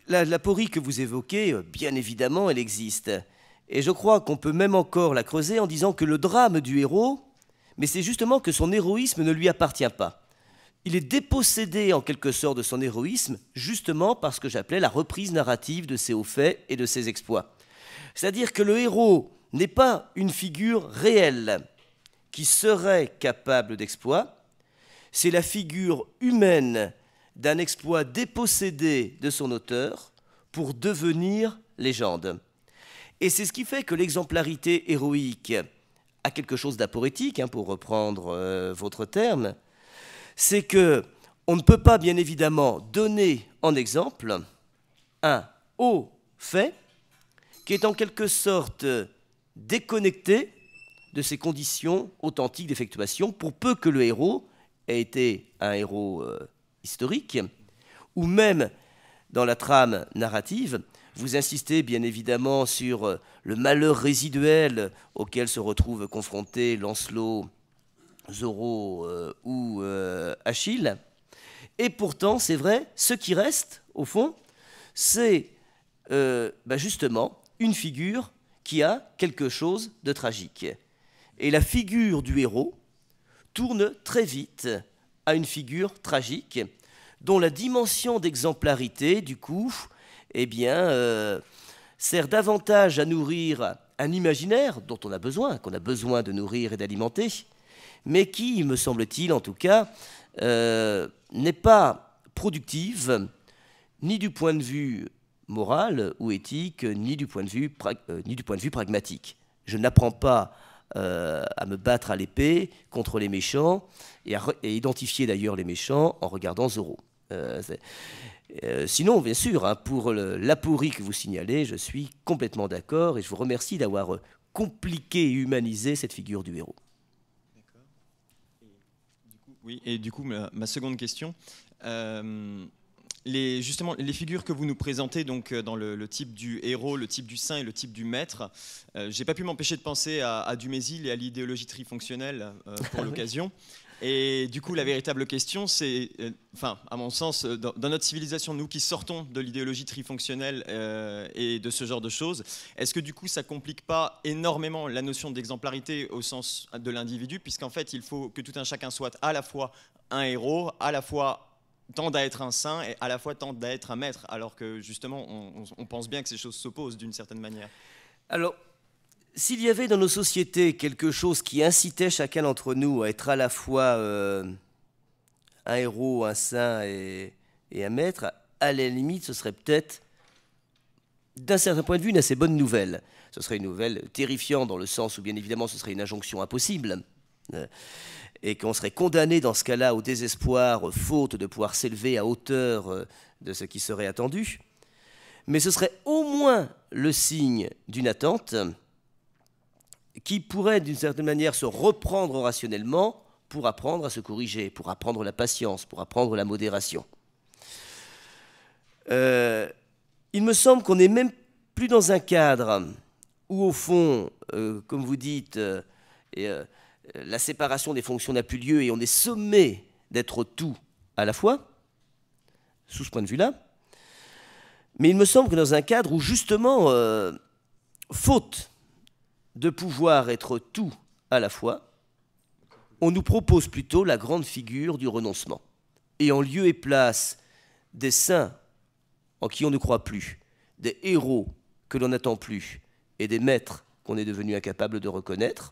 l'aporie que vous évoquez, bien évidemment, elle existe. Et je crois qu'on peut même encore la creuser en disant que le drame du héros, mais c'est justement que son héroïsme ne lui appartient pas. Il est dépossédé en quelque sorte de son héroïsme, justement par ce que j'appelais la reprise narrative de ses hauts faits et de ses exploits. C'est-à-dire que le héros n'est pas une figure réelle qui serait capable d'exploits, c'est la figure humaine d'un exploit dépossédé de son auteur pour devenir légende. Et c'est ce qui fait que l'exemplarité héroïque a quelque chose d'aporétique, pour reprendre votre terme, c'est que on ne peut pas bien évidemment donner en exemple un haut fait qui est en quelque sorte déconnecté de ses conditions authentiques d'effectuation, pour peu que le héros ait été un héros historique, ou même dans la trame narrative, vous insistez bien évidemment sur le malheur résiduel auquel se retrouvent confrontés Lancelot, Zorro ou Achille. Et pourtant, c'est vrai, ce qui reste, au fond, c'est justement une figure qui a quelque chose de tragique. Et la figure du héros tourne très vite à une figure tragique, dont la dimension d'exemplarité, du coup, sert davantage à nourrir un imaginaire dont on a besoin, qu'on a besoin de nourrir et d'alimenter, mais qui, me semble-t-il en tout cas, n'est pas productive ni du point de vue moral ou éthique, ni du point de vue pragmatique. Je n'apprends pas à me battre à l'épée contre les méchants et identifier d'ailleurs les méchants en regardant Zorro. Sinon, bien sûr, hein, pour l'aporie que vous signalez, je suis complètement d'accord et je vous remercie d'avoir compliqué et humanisé cette figure du héros. Oui, et du coup, ma seconde question, justement, les figures que vous nous présentez donc, dans le type du héros, le type du saint et le type du maître, j'ai pas pu m'empêcher de penser à Dumézil et à l'idéologie trifonctionnelle pour l'occasion. Et du coup, la véritable question, c'est, enfin, à mon sens, dans notre civilisation, nous qui sortons de l'idéologie trifonctionnelle et de ce genre de choses, est-ce que du coup, ça complique pas énormément la notion d'exemplarité au sens de l'individu, puisqu'en fait, il faut que tout un chacun soit à la fois un héros, à la fois tende à être un saint et à la fois tende à être un maître, alors que justement, on pense bien que ces choses s'opposent d'une certaine manière. Alors, s'il y avait dans nos sociétés quelque chose qui incitait chacun d'entre nous à être à la fois un héros, un saint et un maître, à la limite, ce serait peut-être, d'un certain point de vue, une assez bonne nouvelle. Ce serait une nouvelle terrifiante dans le sens où, bien évidemment, ce serait une injonction impossible et qu'on serait condamné dans ce cas-là au désespoir, faute de pouvoir s'élever à hauteur de ce qui serait attendu. Mais ce serait au moins le signe d'une attente qui pourrait d'une certaine manière se reprendre rationnellement pour apprendre à se corriger, pour apprendre la patience, pour apprendre la modération. Il me semble qu'on n'est même plus dans un cadre où, au fond, comme vous dites, la séparation des fonctions n'a plus lieu et on est sommé d'être tout à la fois, sous ce point de vue-là. Mais il me semble que dans un cadre où, justement, faute de pouvoir être tout à la fois, on nous propose plutôt la grande figure du renoncement. Et en lieu et place des saints en qui on ne croit plus, des héros que l'on n'attend plus, et des maîtres qu'on est devenu incapable de reconnaître,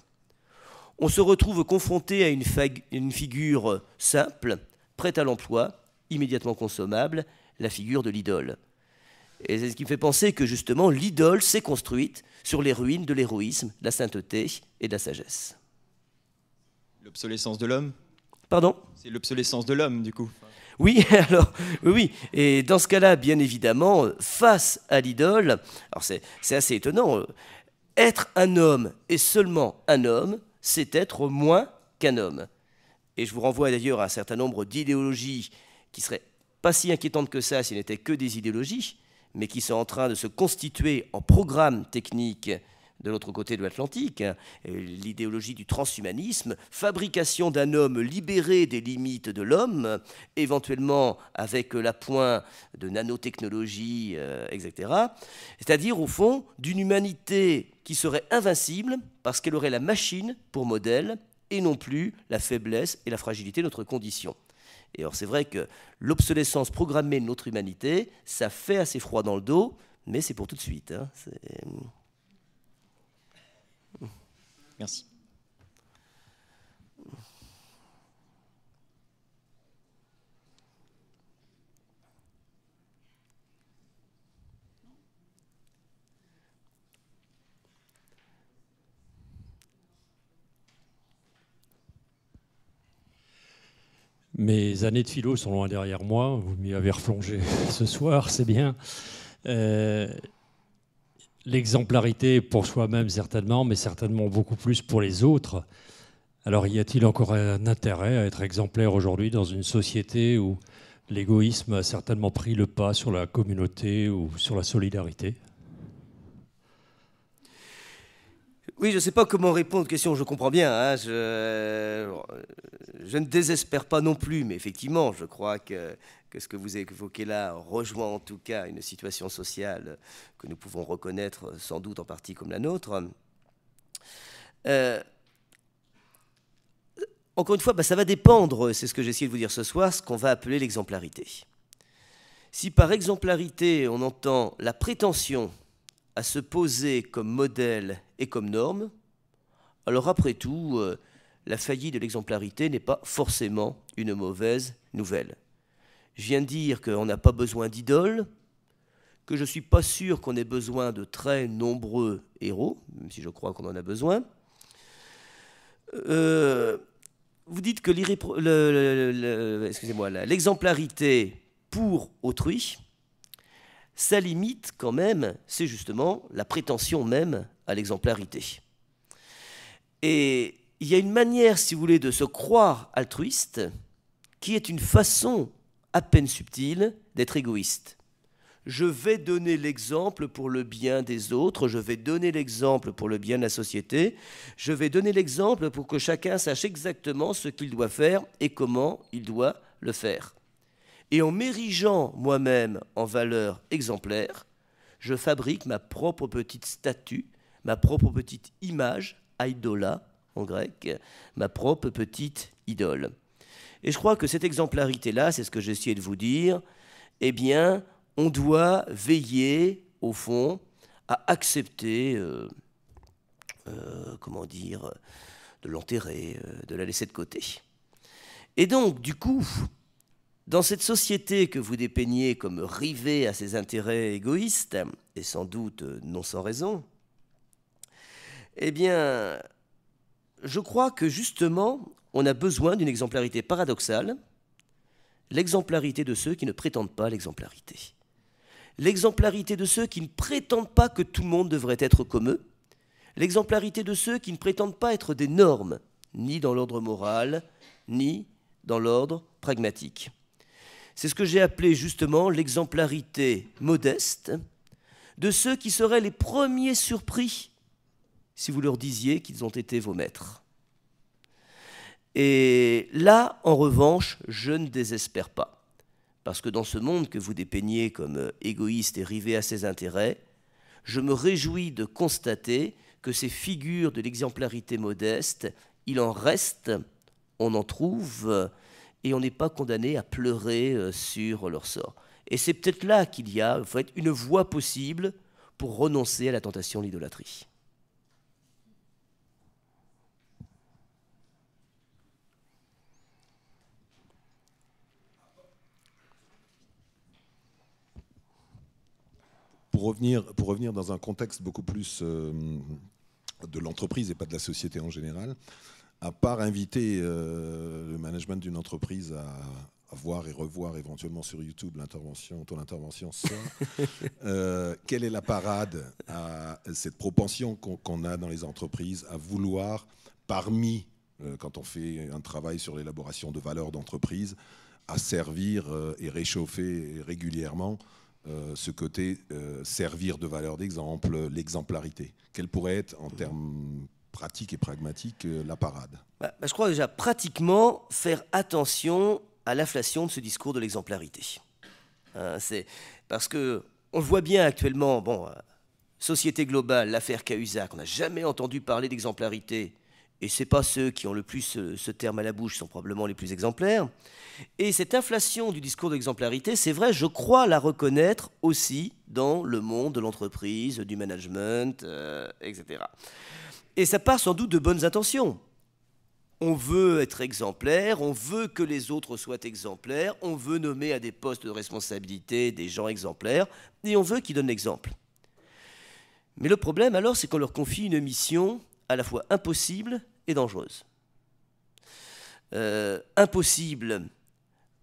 on se retrouve confronté à une figure simple, prête à l'emploi, immédiatement consommable, la figure de l'idole. Et c'est ce qui me fait penser que justement l'idole s'est construite sur les ruines de l'héroïsme, de la sainteté et de la sagesse. L'obsolescence de l'homme ? Pardon ? C'est l'obsolescence de l'homme, du coup. Oui, alors, oui. Et dans ce cas-là, bien évidemment, face à l'idole, alors c'est assez étonnant, être un homme et seulement un homme, c'est être moins qu'un homme. Et je vous renvoie d'ailleurs à un certain nombre d'idéologies qui seraient pas si inquiétantes que ça s'il n'était que des idéologies, mais qui sont en train de se constituer en programme technique de l'autre côté de l'Atlantique, l'idéologie du transhumanisme, fabrication d'un homme libéré des limites de l'homme, éventuellement avec l'appoint de nanotechnologie, etc. C'est-à-dire, au fond, d'une humanité qui serait invincible parce qu'elle aurait la machine pour modèle et non plus la faiblesse et la fragilité de notre condition. Et alors c'est vrai que l'obsolescence programmée de notre humanité, ça fait assez froid dans le dos, mais c'est pour tout de suite. Hein. Merci. Mes années de philo sont loin derrière moi. Vous m'y avez replongé ce soir, c'est bien. L'exemplarité pour soi-même, certainement, mais certainement beaucoup plus pour les autres. Alors, y a-t-il encore un intérêt à être exemplaire aujourd'hui dans une société où l'égoïsme a certainement pris le pas sur la communauté ou sur la solidarité ? Oui, je ne sais pas comment répondre aux questions, je comprends bien. Hein, je ne désespère pas non plus, mais effectivement, je crois que ce que vous évoquez là rejoint en tout cas une situation sociale que nous pouvons reconnaître sans doute en partie comme la nôtre. Encore une fois, ça va dépendre, c'est ce que j'ai essayé de vous dire ce soir, ce qu'on va appeler l'exemplarité. Si par exemplarité on entend la prétention à se poser comme modèle et comme norme, alors après tout, la faillite de l'exemplarité n'est pas forcément une mauvaise nouvelle. Je viens de dire qu'on n'a pas besoin d'idoles, que je ne suis pas sûr qu'on ait besoin de très nombreux héros, même si je crois qu'on en a besoin. Vous dites que l'exemplarité pour autrui, sa limite quand même, c'est justement la prétention même à l'exemplarité. Et il y a une manière, si vous voulez, de se croire altruiste qui est une façon à peine subtile d'être égoïste. Je vais donner l'exemple pour le bien des autres, je vais donner l'exemple pour le bien de la société, je vais donner l'exemple pour que chacun sache exactement ce qu'il doit faire et comment il doit le faire. Et en m'érigeant moi-même en valeur exemplaire, je fabrique ma propre petite statue, ma propre petite image, aidola en grec, ma propre petite idole. Et je crois que cette exemplarité-là, c'est ce que j'ai essayé de vous dire, eh bien, on doit veiller, au fond, à accepter, comment dire, de l'enterrer, de la laisser de côté. Et donc, du coup, dans cette société que vous dépeignez comme rivée à ses intérêts égoïstes, et sans doute non sans raison, eh bien, je crois que justement, on a besoin d'une exemplarité paradoxale, l'exemplarité de ceux qui ne prétendent pas l'exemplarité. L'exemplarité de ceux qui ne prétendent pas que tout le monde devrait être comme eux, l'exemplarité de ceux qui ne prétendent pas être des normes, ni dans l'ordre moral, ni dans l'ordre pragmatique. C'est ce que j'ai appelé justement l'exemplarité modeste de ceux qui seraient les premiers surpris si vous leur disiez qu'ils ont été vos maîtres. Et là, en revanche, je ne désespère pas. Parce que dans ce monde que vous dépeignez comme égoïste et rivé à ses intérêts, je me réjouis de constater que ces figures de l'exemplarité modeste, il en reste, on en trouve, et on n'est pas condamné à pleurer sur leur sort. Et c'est peut-être là qu'il y a en fait, une voie possible pour renoncer à la tentation de l'idolâtrie. Pour revenir dans un contexte beaucoup plus de l'entreprise et pas de la société en général, à part inviter le management d'une entreprise à voir et revoir éventuellement sur YouTube ton intervention ce soir, quelle est la parade à cette propension qu'on a dans les entreprises à vouloir, parmi, quand on fait un travail sur l'élaboration de valeurs d'entreprise, à servir et réchauffer régulièrement ce côté servir de valeur d'exemple, l'exemplarité. Quelle pourrait être, en termes pratiques et pragmatiques, la parade? Je crois déjà, pratiquement, faire attention à l'inflation de ce discours de l'exemplarité. C'est parce qu'on le voit bien actuellement, bon, société globale, l'affaire Cahuzac, on n'a jamais entendu parler d'exemplarité. Et ce n'est pas ceux qui ont le plus ce terme à la bouche sont probablement les plus exemplaires. Et cette inflation du discours d'exemplarité, c'est vrai, je crois la reconnaître aussi dans le monde de l'entreprise, du management, etc. Et ça part sans doute de bonnes intentions. On veut être exemplaire, on veut que les autres soient exemplaires, on veut nommer à des postes de responsabilité des gens exemplaires, et on veut qu'ils donnent l'exemple. Mais le problème alors, c'est qu'on leur confie une mission à la fois impossible et dangereuse. Impossible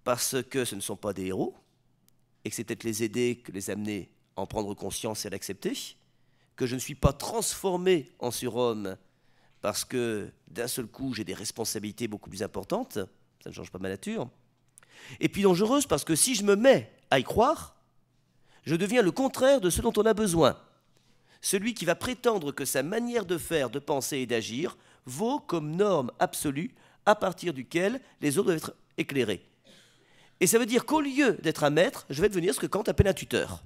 parce que ce ne sont pas des héros, et que c'est peut-être les aider que les amener à en prendre conscience et à l'accepter, que je ne suis pas transformé en surhomme parce que d'un seul coup j'ai des responsabilités beaucoup plus importantes, ça ne change pas ma nature. Et puis dangereuse parce que si je me mets à y croire, je deviens le contraire de ce dont on a besoin. Celui qui va prétendre que sa manière de faire, de penser et d'agir vaut comme norme absolue à partir duquel les autres doivent être éclairés. Et ça veut dire qu'au lieu d'être un maître, je vais devenir ce que Kant appelle un tuteur.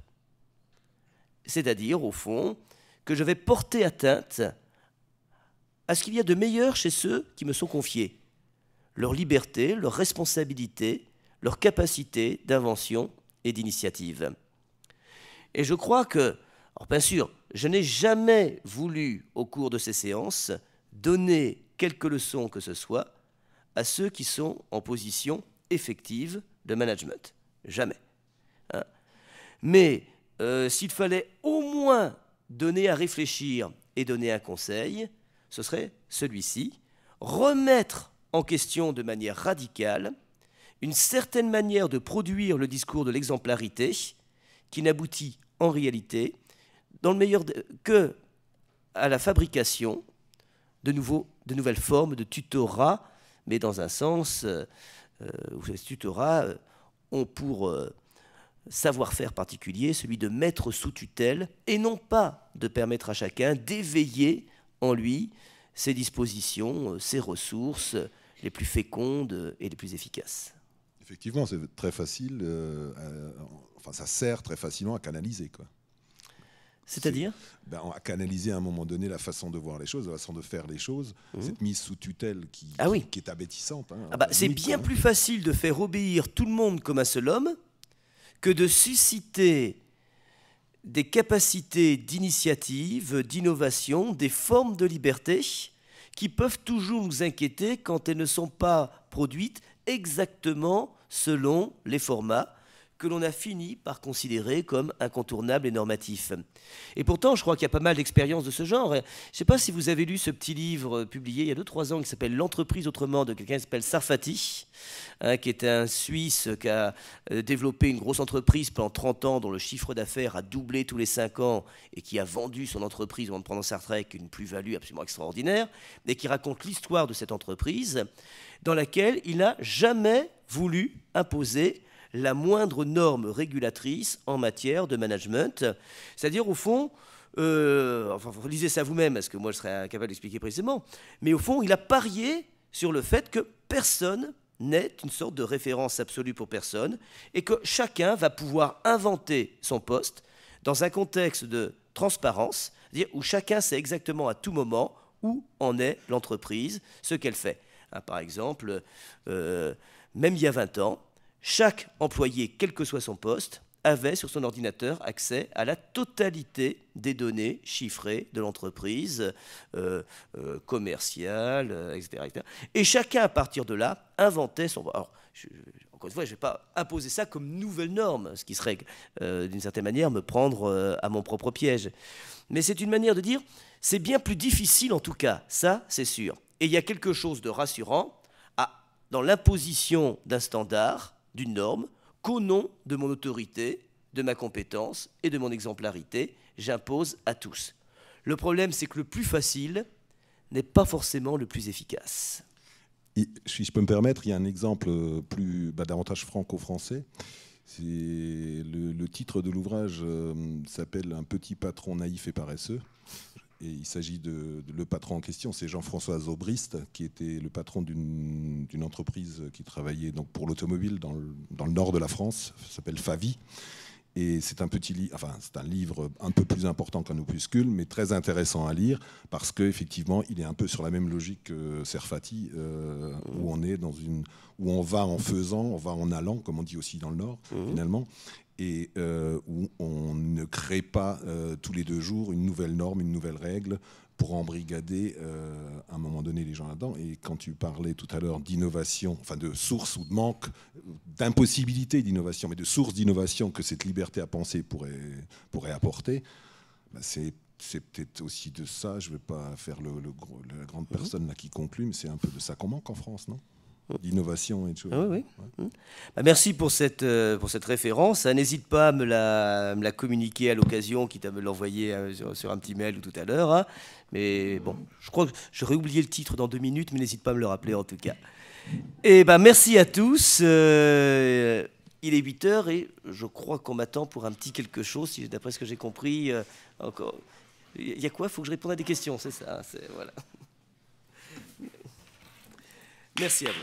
C'est-à-dire, au fond, que je vais porter atteinte à ce qu'il y a de meilleur chez ceux qui me sont confiés. Leur liberté, leur responsabilité, leur capacité d'invention et d'initiative. Et je crois que, alors bien sûr, je n'ai jamais voulu, au cours de ces séances, donner quelque leçon que ce soit à ceux qui sont en position effective de management. Jamais. Hein. Mais s'il fallait au moins donner à réfléchir et donner un conseil, ce serait celui-ci, remettre en question de manière radicale une certaine manière de produire le discours de l'exemplarité qui n'aboutit en réalité que à la fabrication de nouvelles formes de tutorat, mais dans un sens où ces tutorats ont pour savoir-faire particulier celui de mettre sous tutelle et non pas de permettre à chacun d'éveiller en lui ses dispositions, ses ressources les plus fécondes et les plus efficaces. Effectivement, c'est très facile, enfin ça sert très facilement à canaliser, quoi. C'est-à-dire à canaliser à un moment donné la façon de voir les choses, la façon de faire les choses, cette mise sous tutelle qui est abétissante. Hein, c'est bien plus facile de faire obéir tout le monde comme un seul homme que de susciter des capacités d'initiative, d'innovation, des formes de liberté qui peuvent toujours nous inquiéter quand elles ne sont pas produites exactement selon les formats que l'on a fini par considérer comme incontournables et normatifs. Et pourtant, je crois qu'il y a pas mal d'expériences de ce genre. Je ne sais pas si vous avez lu ce petit livre publié il y a 2-3 ans qui s'appelle « L'entreprise autrement » de quelqu'un qui s'appelle Sarfati, qui est un Suisse qui a développé une grosse entreprise pendant 30 ans dont le chiffre d'affaires a doublé tous les 5 ans et qui a vendu son entreprise avant de prendre sa retraite avec une plus-value absolument extraordinaire et qui raconte l'histoire de cette entreprise dans laquelle il n'a jamais voulu imposer la moindre norme régulatrice en matière de management. C'est-à-dire, au fond, vous lisez ça vous-même, parce que moi, je serais incapable d'expliquer précisément, mais au fond, il a parié sur le fait que personne n'est une sorte de référence absolue pour personne et que chacun va pouvoir inventer son poste dans un contexte de transparence, c'est-à-dire où chacun sait exactement à tout moment où en est l'entreprise, ce qu'elle fait. Par exemple, même il y a 20 ans, chaque employé, quel que soit son poste, avait sur son ordinateur accès à la totalité des données chiffrées de l'entreprise, commerciale, etc., etc. Et chacun, à partir de là, inventait son... Alors, encore une fois, je ne vais pas imposer ça comme nouvelle norme, ce qui serait, d'une certaine manière, me prendre à mon propre piège. Mais c'est une manière de dire, c'est bien plus difficile en tout cas, ça, c'est sûr. Et il y a quelque chose de rassurant dans l'imposition d'un standard, d'une norme, qu'au nom de mon autorité, de ma compétence et de mon exemplarité, j'impose à tous. Le problème, c'est que le plus facile n'est pas forcément le plus efficace. Et, si je peux me permettre, il y a un exemple davantage franco-français. Le titre de l'ouvrage s'appelle « Un petit patron naïf et paresseux ». Et il s'agit le patron en question, c'est Jean-François Zobrist, qui était le patron d'une entreprise qui travaillait donc pour l'automobile dans le nord de la France, ça s'appelle Favi. Et c'est un c'est un livre un peu plus important qu'un opuscule, mais très intéressant à lire, parce qu'effectivement, il est un peu sur la même logique que Sarfati, où on va en faisant, on va en allant, comme on dit aussi dans le Nord, finalement, et où on ne crée pas tous les 2 jours une nouvelle norme, une nouvelle règle pour embrigader à un moment donné les gens là-dedans. Et quand tu parlais tout à l'heure d'innovation, enfin de source ou de manque, d'impossibilité d'innovation, mais de source d'innovation que cette liberté à penser pourrait apporter, c'est peut-être aussi de ça, je ne vais pas faire la grande personne là qui conclut, mais c'est un peu de ça qu'on manque en France, non ? D'innovation et de choses. Ah oui, oui. Ouais. Merci pour cette référence. N'hésite pas à me la communiquer à l'occasion, quitte à me l'envoyer sur un petit mail ou tout à l'heure. Hein. Mais bon, je crois que j'aurais oublié le titre dans 2 minutes, mais n'hésite pas à me le rappeler en tout cas. Et merci à tous. Il est 8h et je crois qu'on m'attend pour un petit quelque chose, si d'après ce que j'ai compris. Encore. Il y a quoi ? Il faut que je réponde à des questions, c'est ça. Voilà. Merci à vous.